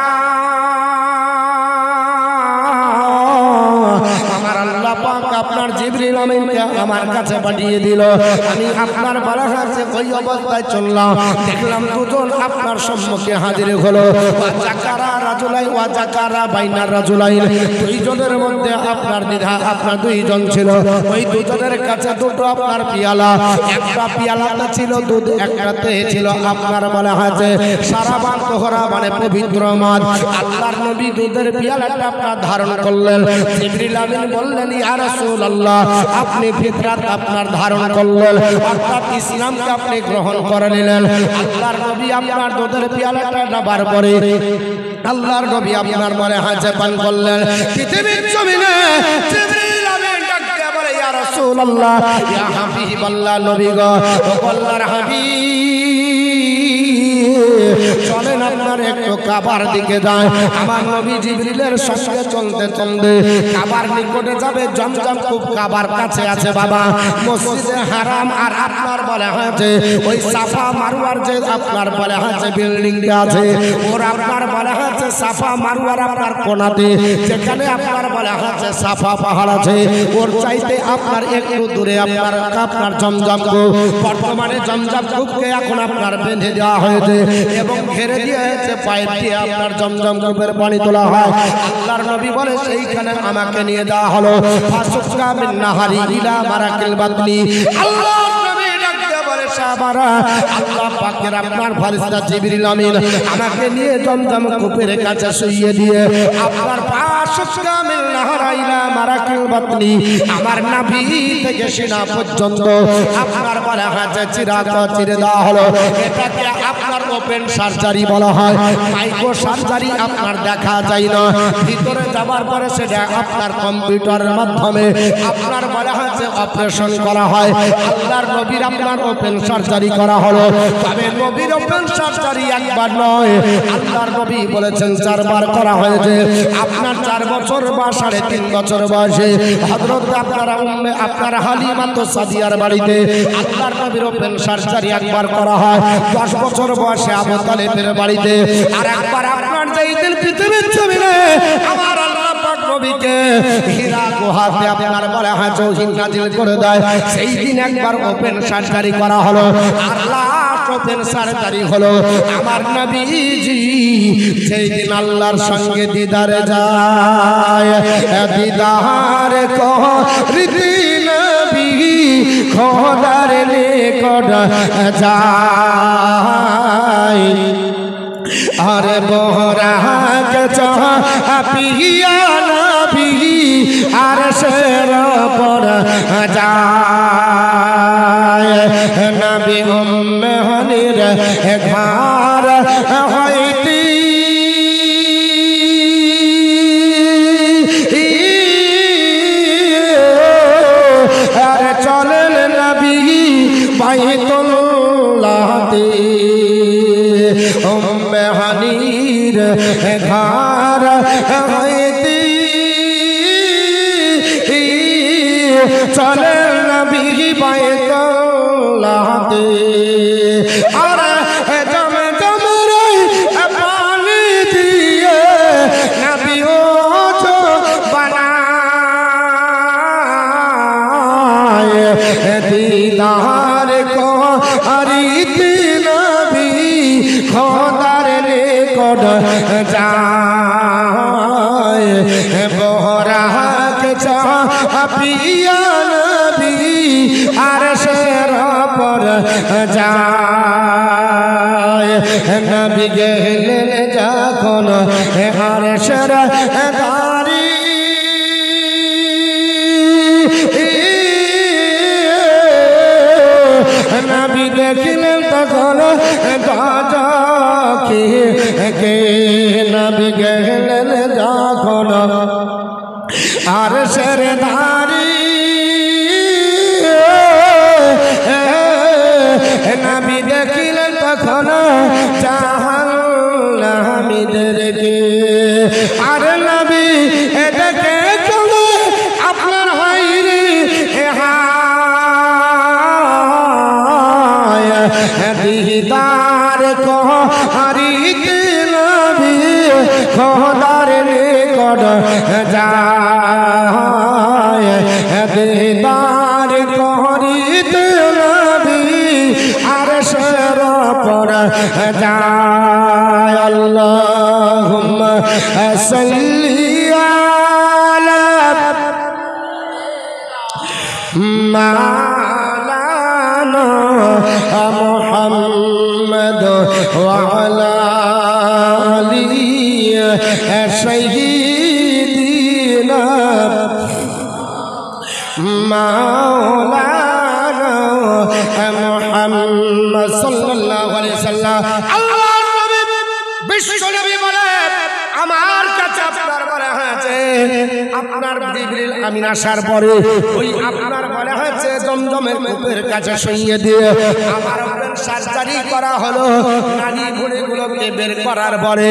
আমার আল্লাহ পাক আপনার জিবরিল আমিনকে আমার কাছে পাঠিয়ে দিল। আমি আপনার বলা হয়েছে ওই অবস্থায় চললাম, দেখলাম দুজন আপনার সম্মুখে হাজির হলো। ওয়াজাকারা রাজুলাই ওয়াজাকারা বাইনার রাজুলাইন, দুইজনের মধ্যে আপনার দ্বিধা আপনার দুইজন ছিল। ওই দুজনের কাছে দুটো আপনার পিয়ালা, একটা পিয়ালাতে ছিল দুধ, একটাতে ছিল আপনার বলা হয়েছে সারাবান তোহরা মানে পবিত্র মাছ। আল্লাহর নবী দুধের পিয়ালাটা আপনার ধারণ করলেন। জিবরিল আমিন বললেন ইয়া রাসূলুল্লাহ আপনি ফিতরাত আপনার ধারণ করলেন, অর্থাৎ ইসলামকে আপনি গ্রহণ করে নিলেন। আল্লাহর নবী আপনার দুধের পিয়ালাটা নেবার পরে আল্লাহর নবী আপনার মনে হাজে পান করলেন। পৃথিবীর জমিনে জিবরিল আমিন ডাকতে বলে ইয়া রাসূলুল্লাহ ইয়া হাবিবাল্লাহ নবী গো আল্লাহর হাবিব চলেন আপনার একটু কাবার দিকে যায়। আমার নবী জিবরিলের সঙ্গে চলতে চলতে কাবার নিকটে যাবে। জমজম কূপ কাবার কাছে আছে বাবা, মসজিদে হারাম আর আপনার বলে হয়েছে ওই সাফা মারওয়ার যে আপনার বলে হয়েছে বিল্ডিংটা আছে ওর আপনার বলে হয়েছে সাফা মারওয়ার আপনার কোনাতে যেখানে আপনার বলে হয়েছে সাফা পাহাড় আছে ওর চাইতে আপনার একটু দূরে আপনার জমজম কূপ। বর্তমানে জমজম কূপকে এখন আপনার বেঁধে দেওয়া হয়েছে এবং ঘেরে দিয়ে হয়েছে পাইপ দিয়ে আপনার জমজম কূপের পানি তোলা হয়। আল্লাহর নবী বলে সেইখানে আমাকে নিয়ে যাওয়া হলো। ফাসুকা মিন নাহারি ইলা মারাকিল বাতনি। আল্লাহর নবী ডাকতে বলে সাহাবারা আল্লাহ পাকের আপনার ফেরেশতা জিবরিল আমিন আমাকে নিয়ে জমজম কূপের কাছে শুইয়ে দিয়ে আপনার ফাসুকা মিন নাহারি ইলা মারাকিল বাতনি আমার নাভি থেকে সিনা পর্যন্ত আপনার বলা হয়েছে চিরাগ চিরে দেওয়া হলো। এটাকে আপনার ওপেন সার্জারি বলা হয়, মাইক্রো সার্জারি আপনার দেখা যায় না। ভিতরে যাবার পরে সেটা আপনার কম্পিউটারের মাধ্যমে আপনার বলা হয়েছে অপারেশন করা হয়। আল্লাহর নবীর আপনার ওপেন সার্জারি করা হলো। তবে নবীর ওপেন সার্জারি একবার নয়, আল্লাহর নবী বলেছেন 4 বার করা হয়েছে। আপনার 4 বছর বা 3.5 বছর বয়সে হযরত আপনার হালিমা তো সাদিয়ার বাড়িতে আল্লাহর নবীর ওপেন সার্জারি একবার করা হয়। 10 বছর বয়সে আবু তালেবের বাড়িতে আর একবার আপনার যেই দিন পৃথিবীর জমিনে আমার আল্লাহ পাক নবীকে হীরা গুহাতে আপনার বলা হয় জহির নাজিল করে দেয়, সেই দিন একবার ওপেন সার্জারি করা হলো। আল্লাহ ওপেন সার্জারি হলো আমার নবীজি সেই দিন আল্লাহর সঙ্গে দিদারে যায়। দিদার করিতে নবী খোদার নিকট যায়। আরে বহরাগ চাপিয়া নবী আর শের পর যায়। নবী উম্মে হানির ঘর হইতে আর চলেন নবী বাইতুল্লাহতে উম্মে হানির ঘর হইতে চলেন নবী বাইতুল্লাহতে। আর জমজম রে পানি রাখে চাপিয়া নবী আরশের উপর যায় নবী গেলেন যখন আরশের দাঁড়ি নবী দেখিলেন তখন বাজাকে নবী গেলেন যখন আরশের দাঁড়ি নবী দেখিলেন তখন জাহান্নামীদেরকে আর নবী দেখে চলে আপনার হায়রে দিদার করিতে নবী খোদার নিকট যায় দিদার করিতে নবী আরশের উপর যায় আল্লাহুম্মা সাল্লি আলা মাওলানা মুহাম্মদ ওয়া আলা আলি সাইয়্যিদিনা মাওলানা মুহাম্মদ সাল্লাল্লাহু আলাইহি ওয়াসাল্লাম আল্লাহর নবী বিশ্ব নবী বলেন আমার কাছে আপনার বলা হয়েছে আপনার জিবরিল আমিন আসার পরে ওই আপনার বলা হয়েছে জমজমের কূপের কাছে শুইয়ে দিয়ে আমার ওপেন সার্জারি করা হলো নাড়ি ভুঁড়িগুলোকে বের করার পরে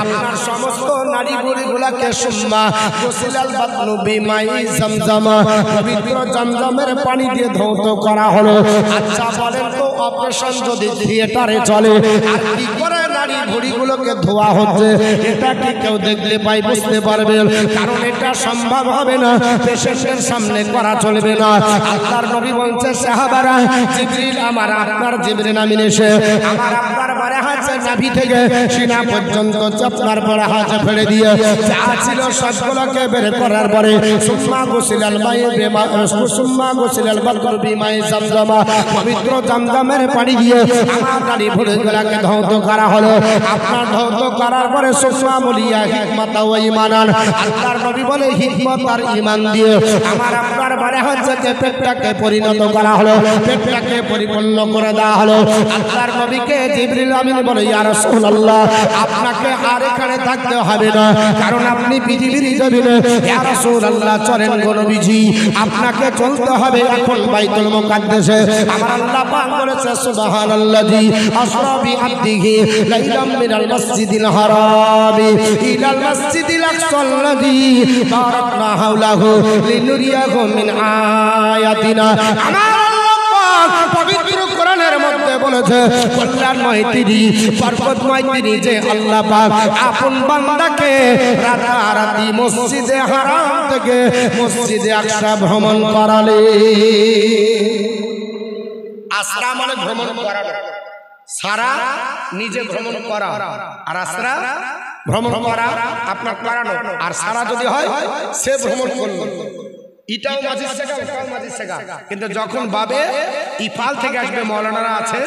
আপনার সমস্ত নাড়ি ভুঁড়িগুলোকে সুম্মা গোসিলাল বাতনু বিমাই জমজম পবিত্র জমজমের পানি দিয়ে ধৌত করা হলো আচ্ছা বলেন তো অপারেশন যদি থিয়েটারে চলে আর কি করে নাড়ি ভুঁড়িগুলোকে ধোয়া হচ্ছে এটা কি কেউ দেখতে পাই বুঝতে পারবে কারণ এটা সম্ভব হবে না পেশেন্টের সামনে করা চলবে না আল্লাহর নবী বলছে সাহাবারা জিবরিল আমার আপনার জিবরিল আমিন এসে আমার আপনার বড় হাতে নাভি থেকে সিনা পর্যন্ত চাপনার বড় হাতে ফেলে দিয়ে যা ছিল সবগুলোকে বের করার পরে সুম্মা গোসিলাল মায়ে বেমা সুম্মা গোসিলাল বাকর বিমায়ে জমজম পবিত্র জমজমের পানি দিয়ে আমার নাড়ি ভুঁড়িগুলোকে ধৌত করা হলো আপনার ধৌত করার পরে সুম্মা মুলিয়া হিকমত ও ঈমানান আল্লাহর নবী বলে হিকমত আর ঈমান দিয়ে আমার আপনার বড় হাতে পেটটাকে পরিণত করা হলো পেটটাকে পরিপূর্ণ করে দেওয়া হলো আল্লাহর নবীকে জিবরিল আমিন বলে ইয়া রাসূলুল্লাহ আপনাকে আর এখানে থাকতে হবে না কারণ আপনি পৃথিবীর জমিনে ইয়া রাসূলুল্লাহ চলেন গো নবীজি আপনাকে চলতে হবে এখন বাইতুল মুকাদ্দাসে আমার আল্লাহ পাক বলেছে সুবহানাল্লাযী আসরা বিআবদিহি লাইলাম মিনাল মাসজিদিল হারামি ইলাল মাসজিদিল আকসাল্লাযী বারাকনা হাওলাহু লিনুরিয়াহু মিন আয়াতিনা আমার পবিত্র কোরআনের মধ্যে বলেছে কল্যাণময় তিনি বরকতময় তিনি যে আল্লাহ পাক আপন বান্দাকে রাতারাতি মসজিদে হারাম থেকে মসজিদে আকসা ভ্রমণ করালে আসরা মানে ভ্রমণ করানো সারা নিজে ভ্রমণ করা আর আসরা ভ্রমণ করা আপনার করানো আর সারা যদি হয় সে ভ্রমণ করলো ইটাও মাঝির শেখা ওটাও মাঝির শেখা কিন্তু যখন বাবে ইফাল থেকে আসবে মৌলানারা আছে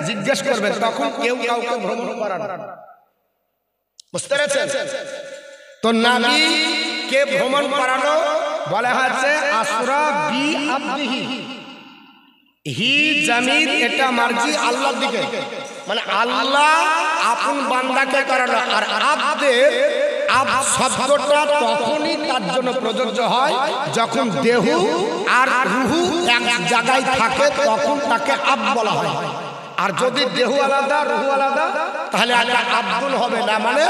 জিজ্ঞেস করবে তখন কেউ কাউকে ভ্রমণ করানো বুঝতে পেরেছেন তো নবী কে ভ্রমণ করানো বলা হচ্ছে আসরা বি আবদিহি হি জামির এটা মার্জি আল্লাহর দিকে মানে আল্লাহ আপন বান্দাকে করানো আর আব্দের আব শব্দটা তখনই তার জন্য প্রযোজ্য হয় যখন দেহ আর রুহু এক জায়গায় থাকে তখন তাকে আব বলা হয় আর যদি দেহ আলাদা রুহু আলাদা তাহলে আব্দুল হবে না মানে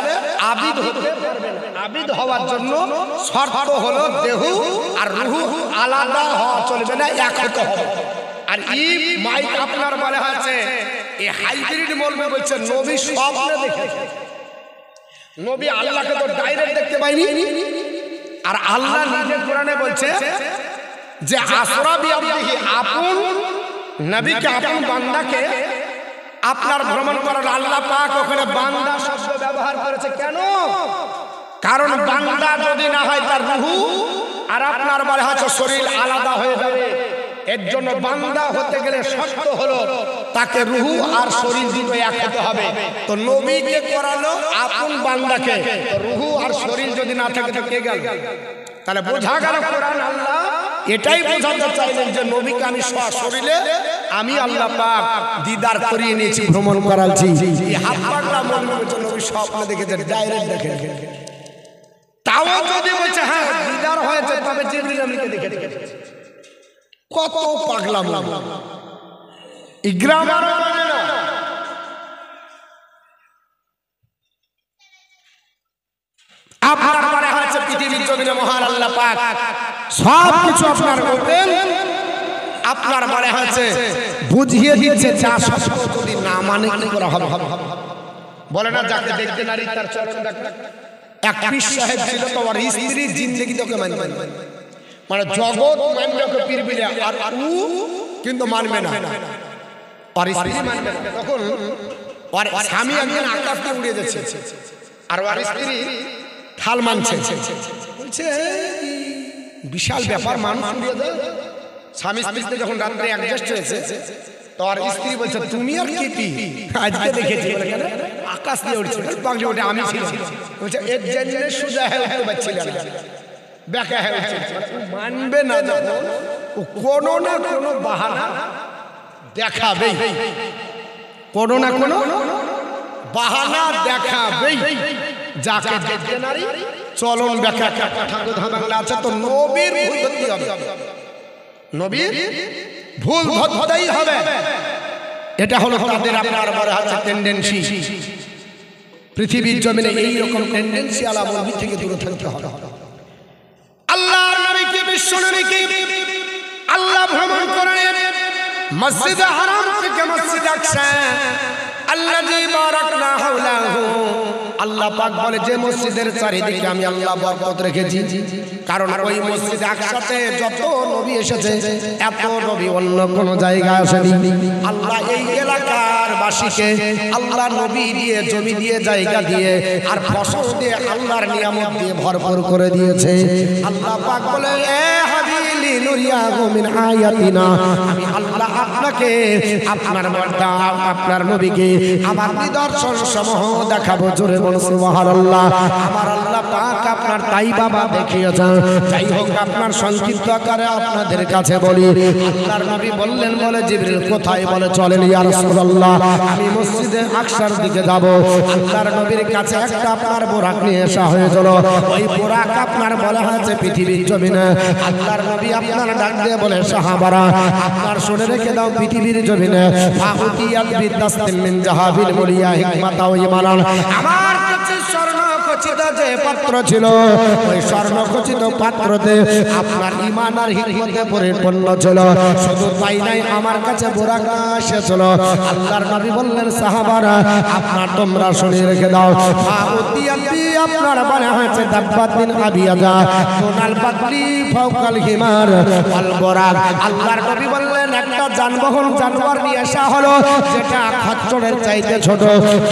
আবিদ হতে পারবে না আবিদ হওয়ার জন্য শর্ত হলো দেহ আর রুহু আলাদা হওয়া চলবে না এক হতে হবে আর ই মাইক আপনার বলা আছে এই হাইব্রিড মৌলবি বলছে নবী স্বপ্নে দেখেছে নবী আল্লাহকে তো ডাইরেক্ট দেখতে পাইনি আর আল্লাহ নিজে কোরআনে বলছে যে আসরা বিআবদিহি আপন নবীকে আপন বান্দাকে আপনার ভ্রমণ করার আল্লাহ পাক ওখানে বান্দা শব্দ ব্যবহার করেছে কেন কারণ বান্দা যদি না হয় তার রূহ আর আপনার বলে হচ্ছে শরীর আলাদা হয়ে যাবে। এর জন্য বান্দা হতে গেলে শর্ত হলো তাকে রূহ আর শরীর দুটো এক হতে হবে। তো নবীকে করালো আপন বান্দাকে, তো রূহ আর শরীর যদি না থাকে তো কে গেল? তাহলে বোঝা গেল কোরআন আল্লাহ এটাই বোঝাতে চাইলেন যে নবীকে আমি শরীরে আমি আল্লাহ পাক দিদার করিয়ে নিয়েছি, ভ্রমণ করাচ্ছি। এই হাত পাগলা মনে হচ্ছে নবী স্বপ্ন দেখেছে, ডাইরেক্ট দেখে। তাও যদি বলছে হ্যাঁ দিদার হয়েছে, তবে জিবরিল আমিনকে দেখে দেখেছে। কত পাগলা মন, এই গ্রামার মানে না। আপনার মনে হচ্ছে পৃথিবীর জমিনে মহান আল্লাহ পাক সব কিছু আপনার করবেন, আপনার মনে হচ্ছে বুঝিয়ে দিচ্ছে যা সত্য যদি না মানে কি করা হবে। বলে না যাকে দেখতে নারী তার চরণ দেখতে। এক পীর সাহেব ছিল, তো ওর স্ত্রীর জিন্দেগি তোকে মানবে না, মানে জগৎ মানবে ওকে পীর বিলে, আর ও কিন্তু মানবে না, আর স্ত্রী মানবে না। তখন ওর স্বামী একদিন আকাশ দিয়ে উড়ে যাচ্ছে, আর ওর স্ত্রী ঠাল মানছে, বলছে বিশাল ব্যাপার, মানুষ উড়িয়ে দেয়। স্বামী স্ত্রীতে যখন রাত্রে অ্যাডজাস্ট হয়েছে, তো আর স্ত্রী বলছে তুমি আর কি আজকে দেখেছি, আকাশ দিয়ে উঠছে, পাগলি ওটা আমি ছিল। বলছে এর জন্য সুজা হয়ে উঠতে পারছিল না, ব্যাকা হয়ে উঠছে। মানবে না যখন ও কোনো না কোনো বাহানা দেখাবে, কোনো না কোনো বাহানা দেখাবেই। যাকে দেখতে নারী চলন ব্যাখ্যা ঠাকুর বাংলা আছে, তো নবীর ভুল ধরতে হবে, নবীর ভুল ধরতেই হবে। এটা হলো তাদের আপনার বড় আছে টেন্ডেন্সি। পৃথিবীর জমিনে এইরকম টেন্ডেন্সি আলা নবী থেকে দূরে থাকতে হবে। আল্লাহর নবীকে, বিশ্ব নবীকে আল্লাহ ভ্রমণ করেন মসজিদে হারাম থেকে মসজিদে আকসা, আল্লাযী বারাকনা হাওলাহু। আল্লাহ পাক বলে যে মসজিদের চারিদিকে আমি আল্লাহ বরকত রেখেছি, কারণ ওই মসজিদে আকসাতে যত নবী এসেছে এত নবী অন্য কোন জায়গায় আসেনি। আল্লাহ এই এলাকার বাসীকে আল্লাহ নবী দিয়ে, জমি দিয়ে, জায়গা দিয়ে আর ফসল দিয়ে, আল্লাহর নিয়ামত দিয়ে ভরপুর করে দিয়েছে। আল্লাহ পাক বলে এ হাবিলি নুরিয়াহু মিন আয়াতিনা, আমি আল্লাহ আপনাকে, আপনার মর্দা, আপনার নবীকে আমার নিদর্শন সমূহ দেখাবো। জোরে বল সুবহানাল্লাহ। আমার আল্লাহ পাক আপনার তাই বাবা দেখিয়েছেন। যাই হোক, আপনার সংক্ষিপ্ত আকারে আপনাদের কাছে বলি, আল্লাহর নবী বললেন, বলে জিবরিল কোথায়? বলে চলেন ইয়া রাসূলুল্লাহ, আমি মসজিদে আকসার দিকে যাব। আল্লাহর নবীর কাছে একটা আপনার বোরাক নিয়ে আসা হয়েছিল। ওই বোরাক আপনার বলা হয়েছে পৃথিবীর জমিনে। আল্লাহর নবী আপনার ডাক দিয়ে বলে সাহাবারা আপনার শুনে রেখে দাও, পৃথিবীর জমিনে ফাউতিয়াত বিদাসতিন মিন জাহাবিল মুলিয়া হিকমাতা ওয়া ঈমানান, আমার কাছে স্বর্ণখচিত যে পাত্র ছিল, ওই স্বর্ণখচিত পাত্রতে আপনার ঈমান আর হিকমতে পরিপূর্ণ ছিল। শুধু তাই নাই, আমার কাছে বোরাক এসেছিল। আল্লাহর নবী বললেন সাহাবারা আপনার তোমরা শুনে রেখে দাও, ফাউতিয়াত আপনার বলা হয়েছে দাব্বাতিন আবিয়াদা সোনাল পাতলি ফাওকাল হিমার আল বোরাক। আল্লাহর নবী বললেন একটা যানবাহন, জানোয়ার নিয়ে আসা হলো যেটা খচ্চরের চাইতে ছোট,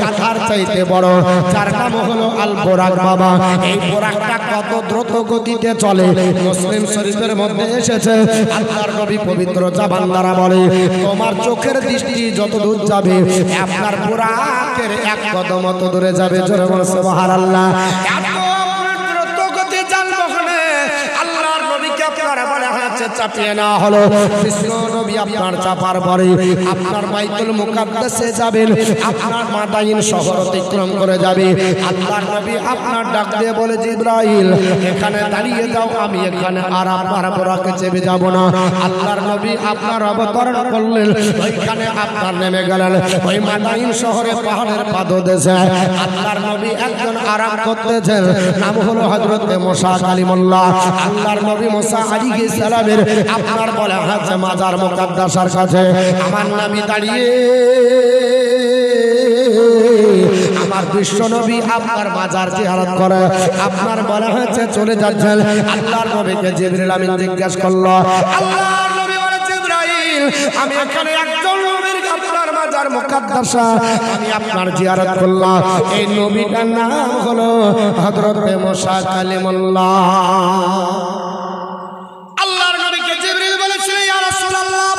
কাঁথার চাইতে বড়, যার নাম হলো আল বোরাক। বাবা এই বোরাকটা কত দ্রুত গতিতে চলে, মুসলিম শরীফের মধ্যে এসেছে। আল্লাহর নবী পবিত্র জবান দ্বারা বলে তোমার চোখের দৃষ্টি যত দূর যাবে আপনার বোরাকের এক কদম অত দূরে যাবে। জোরে বল সুবহানাল্লাহ। চাপিয়ে না হলো বিশ্ব নবী আপনার চাপার পরে আপনার বাইতুল মুকাদ্দাসে যাবেন, আপনার মাদাইন শহর অতিক্রম করে যাবে। আল্লাহর নবী আপনার ডাক দিয়ে বলে জিবরাইল এখানে দাঁড়িয়ে যাও, আমি এখানে আর আপনার বোরাকে চেপে যাব না। আল্লাহর নবী আপনার অবতরণ করলেন, ওইখানে আপনার নেমে গেলেন ওই মাদাইন শহরে পাহাড়ের পাদদেশে। আল্লাহর নবী একজন আরাম করতেছেন, নাম হলো হযরত মুসা কালিমুল্লাহ। আল্লাহর নবী মুসা আলাইহিস সালামের আপনার বলা হয়েছে মাজার মুকাদ্দাসার কাছে আমার নবী দাঁড়িয়ে, আমার বিশ্ব নবী আপনার মাজার জিয়ারত করে। আপনার বলা হয়েছে চলে যাচ্ছেন। আল্লাহর নবীকে জিবরিল আমিন জিজ্ঞাসা করলো, আল্লাহর নবী বলে জিবরাইল আমি এখানে একজন নবীর আপনার মাজার মুকাদ্দাসা আমি আপনার জিয়ারত করলাম। এই নবীটার নাম হলো হযরত মুসা কালিমুল্লাহ। আল্লাহর নবীকে জিবরিল বলেছিল, ইয়া রাসূলুল্লাহ,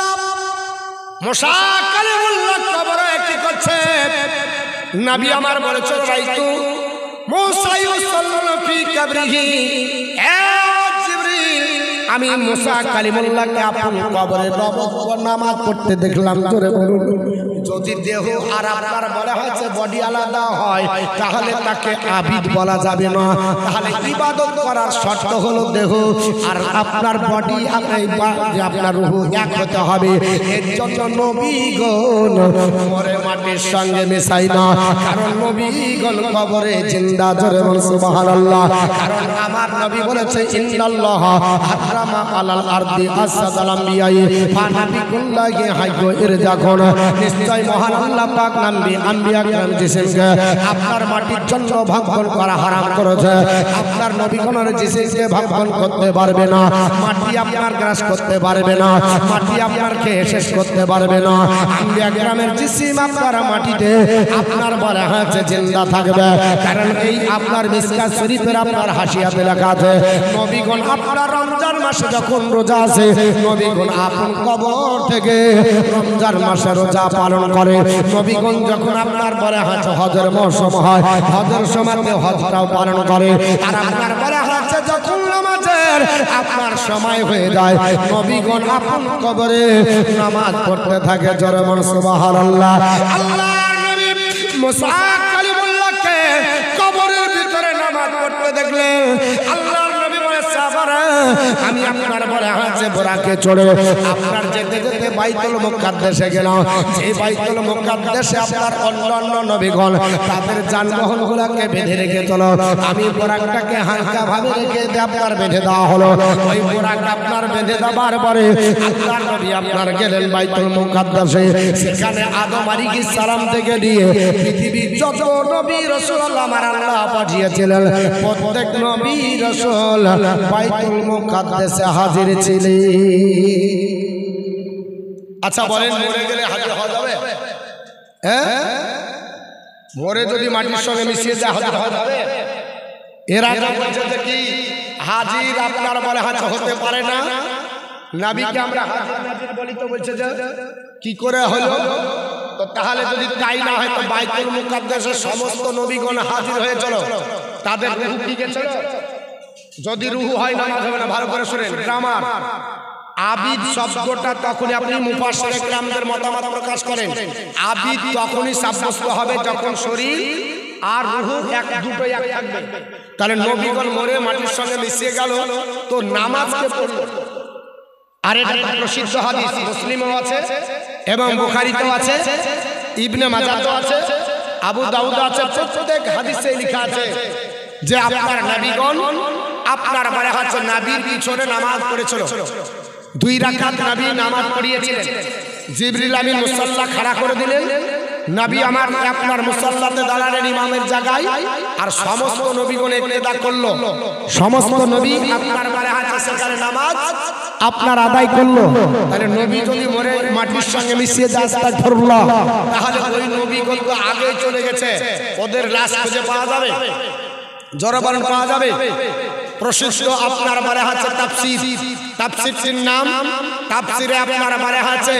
মুসা কালিমুল্লাহ কবরে কি করছে? নবী আমার বলেছিল, রাইতু মুসা ইউসাল্লি ফি কবরিহি। আমি মুসা কালিমুল্লাহকে আপন কবরে নামাজ পড়তে দেখলাম। জোরে বলুন। যদি দেহ আর আপনার বলা হয়েছে বডি আলাদা হয়, তাহলে তাকে আবিদ বলা যাবে না। তাহলে ইবাদত করার শর্ত হলো দেহ আর আপনার বডি, আপনার রূহ এক হতে হবে। এর জন্য নবীগণ মরে মাটির সঙ্গে মেশাই না, কারণ নবীগণ কবরে জিন্দা। জোরে বলুন সুবহানাল্লাহ। কারণ আমার নবী বলেছে, ইন্নাল্লাহ হারামা আলাল আরদি আসাদাল আম্বিয়াই ফানাবিকুল্লাহি হাইয়ু ইরজাকুন। নিশ্চয় মহান আল্লাহ পাক নবী আম্বিয়া کرام জিসিমকে আপনার মাটির জন্য ভক্ষণ করা হারাম করেছে। আপনার নবীগণের জিসিমকে ভক্ষণ করতে পারবে না, মাটি আপনার গ্রাস করতে পারবে না, মাটি আপনার খেয়ে শেষ করতে পারবে না। আম্বিয়া کرامের জিসিম আপনার মাটিতে আপনার বলা হয়েছে জিন্দা থাকবে। কারণ এই আপনার মিসকাত শরীফের আপনার হাসিয়াতে লেখা আছে, নবীগণ আপনার রমজান মাসে যখন রোজা আছে, নবীগণ আপন কবর থেকে রমজান মাসে রোজা পালন করে। নবীগণ যখন আপনার বলে হচ্ছে হজের মৌসুম হয়, হজের সময়তে হজটাও পালন করে। আর আপনার বলে হচ্ছে যখন নামাজের আপনার সময় হয়ে যায়, নবীগণ আপন কবরে নামাজ পড়তে থাকে। জোরে বলুন সুবহানাল্লাহ। আল্লাহর নবী মুসা কালিমুল্লাহকে কবরের ভিতরে নামাজ পড়তে দেখলেন। আল্লাহর নবী বলে, সাহাবারা, আমি আপনার বলে হচ্ছে বোরাকে চড়ে আপনার যেতে যেতে বাইতুল মুকাদ্দাসে গেলাম। যে বাইতুল মুকাদ্দাসে আপনার অন্যান্য নবীগণ তাদের যানবাহনগুলোকে বেঁধে রেখে চলো, আমি বোরাকটাকে হালকা ভাবে রেখে আপনার বেঁধে দেওয়া হলো। ওই বোরাক আপনার বেঁধে দেওয়ার পরে আল্লাহর নবী আপনার গেলেন বাইতুল মুকাদ্দাসে। সেখানে আদম আলাইহিস সালাম থেকে নিয়ে পৃথিবীর যত নবী রাসূল আমার আল্লাহ পাঠিয়েছিলেন, প্রত্যেক নবী রাসূল বাইতুল মুকাদ্দাসে হাজির ছিলেন। আচ্ছা বলেন, মরে গেলে হাজির হওয়া যাবে? হ্যাঁ, মরে যদি মাটির সঙ্গে মিশিয়ে যায় হাজির হওয়া যাবে? এরা বলছে যে কি হাজির আপনার বলে হাজির হতে পারে না। নবীকে আমরা হাজির নাজির বলি, তো বলছে যে কি করে হলো? তো তাহলে যদি তাই না হয়, তো বাইতুল মুকাদ্দাসে সমস্ত নবীগণ হাজির হয়ে চলো, তাদের রূহ কি গেছিল? যদি রূহ হয় নামাজ হবে না। ভালো করে শুনেন, গ্রামার আবিদ শব্দটা তখনই আপনি মুফাসসির কেরামদের মতামত প্রকাশ করেন, আবিদ তখনই সাব্যস্ত হবে যখন শরীর আর রূহ এক দুটোই এক থাকবে। তাহলে নবীগণ মরে মাটির সঙ্গে মিশিয়ে গেল, তো নামাজকে পড়ল। আর এটা প্রসিদ্ধ হাদিস, মুসলিমও আছে এবং বুখারীতেও আছে, ইবনে মাজাহও আছে, আবু দাউদ আছে। প্রত্যেক হাদিসে লেখা আছে যে আপনার নবীগণ আপনার বলে হচ্ছে নবীর পিছনে নামাজ পড়েছিল। 2 রাকাত নবী নামাজ পড়িয়েছিলেন। জিবরিল আমিন মুসাল্লা খাড়া করে দিলেন, নবী আমার আপনার মুসাল্লাতে দাঁড়ালেন ইমামের জায়গায়, আর সমস্ত নবীগণ ইক্তেদা করলো। সমস্ত নবী আপনার বলে হচ্ছে সেখানে নামাজ আপনার আদায় করলো। তাহলে নবী যদি মরে মাটির সঙ্গে মিশিয়ে যায় আস্তাগফিরুল্লাহ, তাহলে ওই নবীগণ তো আগে চলে গেছে, ওদের লাশ খুঁজে পাওয়া যাবে? জড়বান পাওয়া যাবে? প্রশিষ্ট আপনার বলে হচ্ছে তাফসীর, তাফসীরের নাম তাফসীরে আপনার বলে হচ্ছে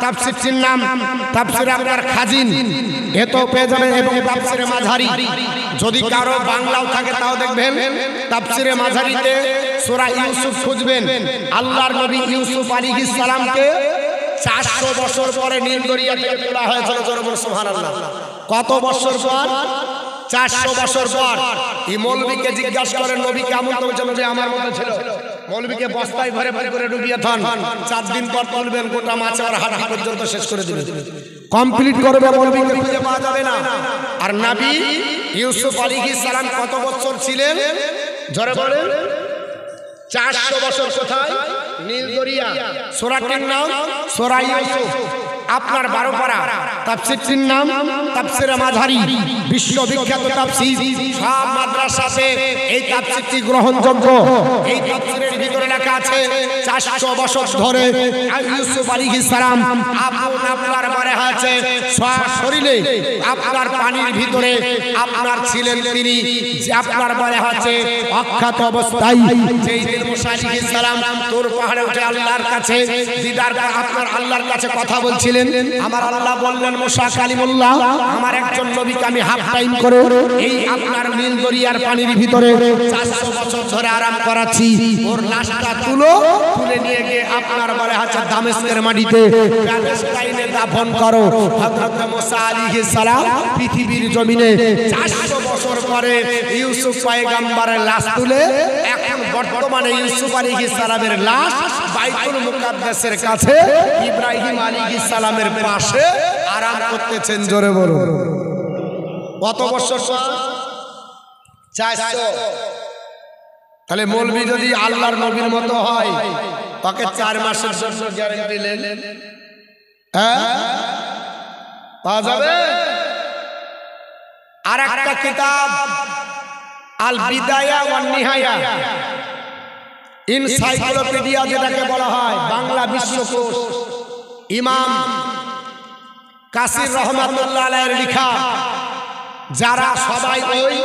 তাফসীরের নাম তাফসীরে আপনার খাজিন, এত পেয়ে যাবে। এবং তাফসীরে মাঝারি, যদি কারো বাংলাও থাকে তাও দেখবেন তাফসীরে মাঝারিতে সূরা ইউসুফ খুঁজবেন। আল্লাহর নবী ইউসুফ আলাইহিস সালামকে 400 বছর পরে নীল দরিয়া থেকে তোলা হয়েছিল। জোরে বলুন সুবহানাল্লাহ। কত বছর পর? 400 বছর পর। এই মৌলবীকে জিজ্ঞাসা করেন নবী কেমন? তো বলছেন যে আমার মতো ছিল। মৌলবীকে বস্তায় ভরে ভরে করে ডুবিয়ে থান, 4 দিন পর তুলবেন, গোটা মাছ আর হাড়ি পর্যন্ত শেষ করে দিবেন, কমপ্লিট করবে। মৌলবীকে খুঁজে পাওয়া যাবে না। আর নবী ইউসুফ আলাইহিস সালাম কত বছর ছিলেন? জোরে বলেন। 400 বছর। কোথায়? নীল দরিয়া। সূরাটির নাম সূরা ইউসুফ। আপনার 12 পারা তাফসীরটির নাম তাফসীরে মাঝারি, বিশ্ববিখ্যাত তাফসীর। সব মাদ্রাসাতে এই তাফসীরটি গ্রহণযোগ্য। এই তাফসীরের ভিতরে লেখা আছে 400 বছর ধরে ইউসুফ আলাইহিস সালাম আপনার মনে আছে শরীরে আপনার পানির ভিতরে আপনার ছিলেন, তিনি যে আপনার মনে আছে অখ্যাত অবস্থায় যেই দিন মুসা আলাইহিস সালাম তোর পাহাড়ে উঠে আল্লাহর কাছে দিদার আপনার আল্লাহর কাছে কথা বলছিলেন। আমার আল্লাহ বললেন মুসা কালিমুল্লাহ, আমার একজন নবীকে আমি হাফ টাইম করে এই আপনার নীল দরিয়ার পানির ভিতরে 400 বছর ধরে আরাম করাচ্ছি, ওর লাশটা তুলে নিয়ে গিয়ে আপনার বলে আছে দামেস্কের মাটিতে প্যালেস্টাইনে দাফন করো। হযরত মুসা আলাইহিস সালাম পৃথিবীর জমিনে 400 বছর পরে ইউসুফ পয়গম্বরের লাশ তুলে এখন বর্তমানে ইউসুফ আলাইহিস সালামের লাশ বাইতুল মুকাদ্দাসের কাছে ইব্রাহিম আলাইহিস সালামের পাশে আরাম করতেছেন। জোরে বলুন কত বছর? 400। তাহলে মৌলবি যদি আল্লাহর নবীর মতো হয় তাকে 4 মাসের জন্য গ্যারান্টি নেন, হ্যাঁ পাওয়া যাবে। আর একটা কিতাব আল বিদায়া ওয়ান নিহায়া, এনসাইক্লোপিডিয়া যেটাকে বলা হয়, বাংলা বিশ্বকোষ, ইমাম কাসির রহমাতুল্লাহ আলাইহির লেখা। যারা সবাই ওই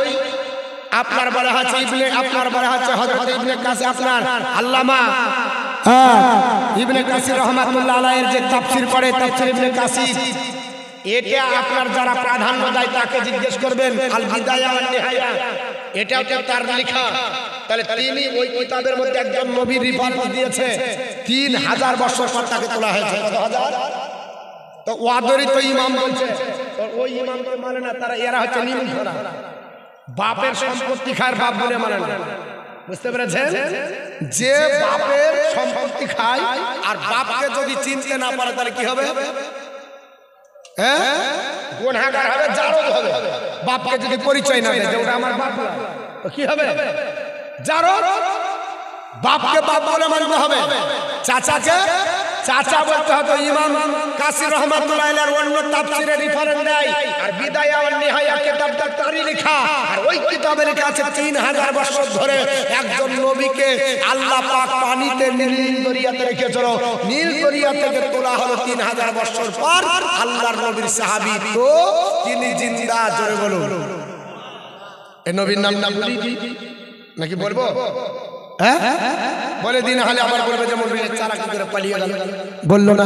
আপনার বলা হচ্ছে আপনার বলা হচ্ছে হযরত ইবনে কাসির আপনার আল্লামা ইবনে কাসির রহমাতুল্লাহ আলাইহির যে তাফসীর করে তাফসীর ইবনে কাসির, এটা আপনার যারা প্রাধান্য দেয় তাকে জিজ্ঞেস করবেন আল বিদায়া ওয়ান নিহায়া, এটাও তো তার লেখা। তাহলে তিনি ওই কিতাবের মধ্যে একজন নবীর রেফারেন্স দিয়েছে, 3000 বছর পর তাকে তোলা হয়েছে। কত হাজার? তো ওয়াদরি তো ইমাম বলছে, ওই ইমাম তো মানে না, তারা এরা হচ্ছে নিমখরা, বাপের সম্পত্তি খায় বাপ বলে মানে না। বুঝতে পেরেছেন? যে বাপের সম্পত্তি খায় আর বাপকে যদি চিনতে না পারে তাহলে কি হবে? হ্যাঁ গুনাহগার হবে, জারদ হবে। বাপকে যদি পরিচয় না দেয় যে ওটা আমার বাপ, তো কি হবে? জারদ। বাপকে বাপ বলে মানতে হবে, চাচাকে চাচা বলতে হবে। ইমাম কাসির রহমাতুল্লাহ আলাইহির অন্য তাফসীরে রেফারেন্স দেয়, আর বিদায়া ওয়ান নিহায়া কিতাবটা তারই লেখা। আর ওই কিতাবে লেখা আছে 3000 বছর ধরে একজন নবীকে আল্লাহ পাক পানিতে নীল দরিয়াতে রেখেছিল। নীল দরিয়া থেকে তোলা হলো 3000 বছর পর। আল্লাহর নবীর সাহাবী তো তিনি জিন্দা। জোরে বলুন এই নবীর নামটা বলি নাকি বলবো? হ্যাঁ বলে দিন, হলে আবার বলবে যে মৌলবীর চারা কি করে পালিয়ে গেল। বললো না।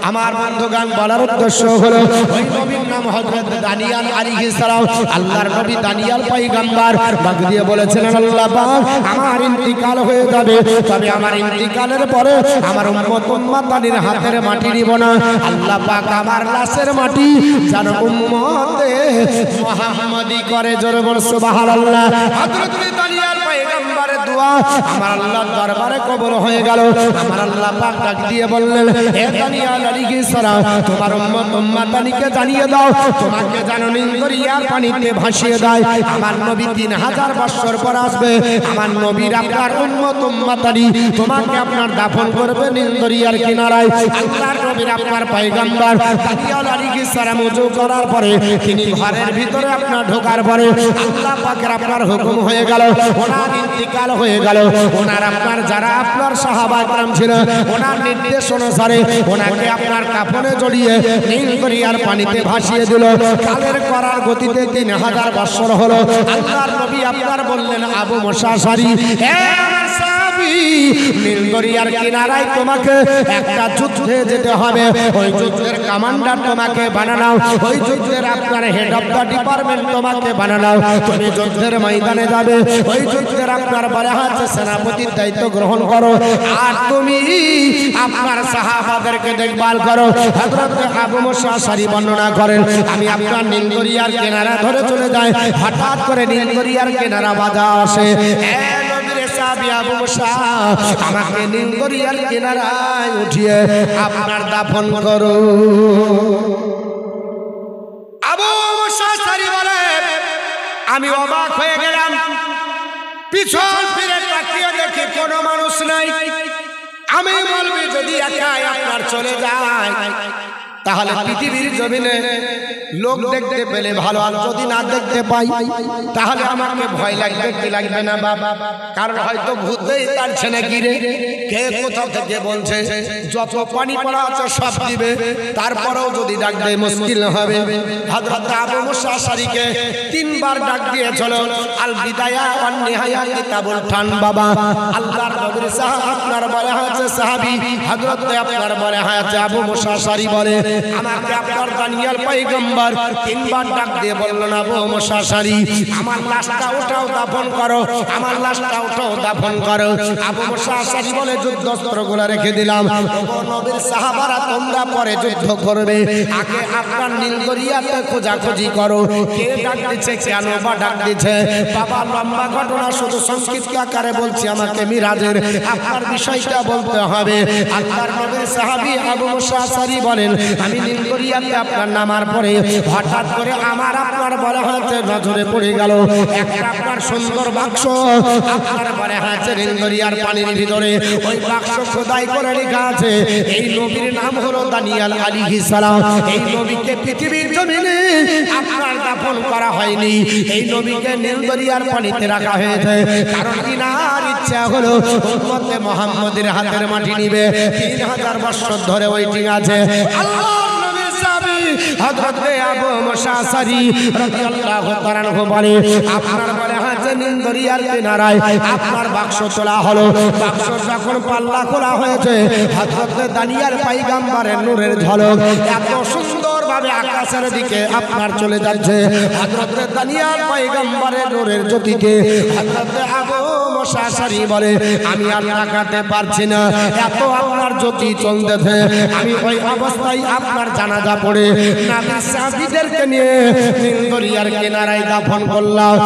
আমার বন্ধুগান বলার উদ্দেশ্য হলো ওই নবীর নাম হযরত দানিয়াল আলাইহিস সালাম। আল্লাহর নবী দানিয়াল পয়গম্বর ডাক দিয়ে বলেছিলেন, আল্লাহ পাক আমার ইন্তিকাল হয়ে যাবে, তবে আমার ইন্তিকালের পরে আমার উম্মত উম্মাতানির হাতের মাটি নিব না। আল্লাহ পাক আমার লাশের মাটি যেন উম্মতে মুহাম্মাদি করে। জোরে বল সুবহানাল্লাহ। হযরত দানিয়াল পয়গম্বরের দোয়া আমার আল্লাহর দরবারে কবুল হয়ে গেল। আমার আল্লাহ পাক ডাক দিয়ে বললেন, হে দানিয়াল আলাইহিস সালাম, তোমার উম্মত উম্মাতানিকে জানিয়ে দাও তোমাকে যেন নীল দরিয়ার পানিতে ভাসিয়ে দেয়। আমার নবী 3000 বছর পর আসবে। আমার নবীর আপনার উম্মত উম্মাতানি তোমাকে আপনার দাফন করবে নীল দরিয়ার কিনারায়। আল্লাহর নবীর আপনার পয়গম্বর দানিয়াল আলাইহিস সালাম ওযু করার পরে তিনি ঘরের ভিতরে আপনার ঢোকার পরে আল্লাহ পাকের আপনার হুকুম হয়ে গেল, ওনার ইন্তিকাল হয়ে গেল। ওনার আপনার যারা আপনার সাহাবা کرام ছিল, ওনার নির্দেশ অনুসারে ওনাকে আপনার কাফনে জড়িয়ে নীল দরিয়ার পানিতে ভাসিয়ে দিল। কালের করার গতিতে 3000 বছর হলো। আল্লাহর নবী আপনার বললেন, আবু মুসা আশআরী, হে আমার সাহাবী, নীল দরিয়ার কিনারায় তোমাকে একটা যুদ্ধে যেতে হবে। ওই যুদ্ধের কমান্ডার তোমাকে বানানো, ওই যুদ্ধের আপনার হেড অফ দ্য ডিপার্টমেন্ট তোমাকে বানানো। তুমি যুদ্ধের ময়দানে যাবে, ওই যুদ্ধের আপনার বলা হচ্ছে সেনাপতির দায়িত্ব গ্রহণ করো, আর তুমি আপনার সাহাবাদেরকে দেখভাল করো। হযরত আবু মুসা আশআরী বর্ণনা করেন, আমি আপনার নীল দরিয়ার কিনারা ধরে চলে যাই। হঠাৎ করে নীল দরিয়ার কিনারা বাজা আসে, আবু মুসা আমাকে নীল দরিয়ার কিনারায় উঠিয়ে আপনার দাফন করো। আবু মুসা আশআরী বলে, আমি অবাক হয়ে গেলাম। পিছন ফিরে তাকিয়ে দেখি কোনো মানুষ নাই। আমি বলবি যদি একাই আপনার চলে যায়, তাহলে পৃথিবীর জমিনে লোক দেখতে পেলে ভালো, আর যদি না দেখতে পাই তাহলে আমাকে ভয় লাগবে কি লাগবে না বাবা? কারণ হয়তো ভূতেই তার ছেলে গিরে কে কোথা থেকে বলছে যত পানি পড়া আছে সব দিবে, তারপরেও যদি ডাক দেয় মুশকিল হবে। হযরত আবু মুসা আশআরীকে তিনবার ডাক দিয়েছিল, আল বিদায়া ওয়ান নিহায়া কিতাবুল খান বাবা। আল্লাহর নবীর সাহাবা আপনার বলে হয়েছে সাহাবী হযরত আপনার বলে হয়েছে আবু মুসা আশআরী বলে আমাকে আপনার দানিয়াল পয়গম্বর তিনবার ডাক দিয়ে বললেন আবু মুসা আশআরী আমার লাশটা উঠাও দাফন করো, আমার লাশটা উঠাও দাফন করো। আবু মুসা আশআরী বলে যুদ্ধস্ত্রগুলো রেখে দিলাম, ও নবীর সাহাবারা তোমরা পরে যুদ্ধ করবে, আগে আপনার নীলদরিয়াতে খোঁজাখুঁজি করো কে ডাক দিচ্ছে, কেন বা ডাক দিচ্ছে। বাবা লম্বা ঘটনা শুধু সংক্ষিপ্ত আকারে বলছি, আমাকে মিরাজের আপনার বিষয়টা বলতে হবে। আল্লাহর নবীর সাহাবী আবু মুসা আশআরী বলেন আমি নীলদরিয়াতে আপনার নামার পরে হঠাৎ করে আমার আপনার বলা হয়েছে নজরে পড়ে গেল একটা আপনার সুন্দর বাক্স, আপনার বলা হয়েছে নীলদরিয়ার পানির ভিতরে ওই বাক্স খোদাই করে লেখা আছে এই নবীর নাম হলো দানিয়াল আলাইহিস সালাম। এই নবীকে পৃথিবীর জমিনে আপনার দাফন করা হয়নি, এই নবীকে নীলদরিয়ার পানিতে রাখা হয়েছে, কারণ ইনার ইচ্ছা হলো উম্মতে মুহাম্মদের হাতের মাটি নিবে। 3000 বছর ধরে ওয়েটিং আছে। আল্লাহর নবীর সাহাবী হযরত আবু মুসা আশআরী রাদিয়াল্লাহু তাআলা আনহু বলে আপনার বলে হয়েছে নীলদরিয়ার কিনারায় আপনার বাক্স তোলা হলো, বাক্স যখন পাল্লা খোলা হয়েছে হযরত দানিয়াল পয়গম্বরের নূরের ঝলক এত সুন্দর ভাবে আকাশের দিকে আপনার চলে যাচ্ছে। হযরত দানিয়াল পয়গম্বরের নূরের জ্যোতিতে হযরত আবু মুসা আশআরী বলে আমি আর তাকাতে পারছি না, এত আপনার জ্যোতি চলতেছে। আমি ওই অবস্থায় আপনার জানাজা পড়ে নবী সাহাবীদেরকে নিয়ে নীলদরিয়ার কিনারায় দাফন করলাম।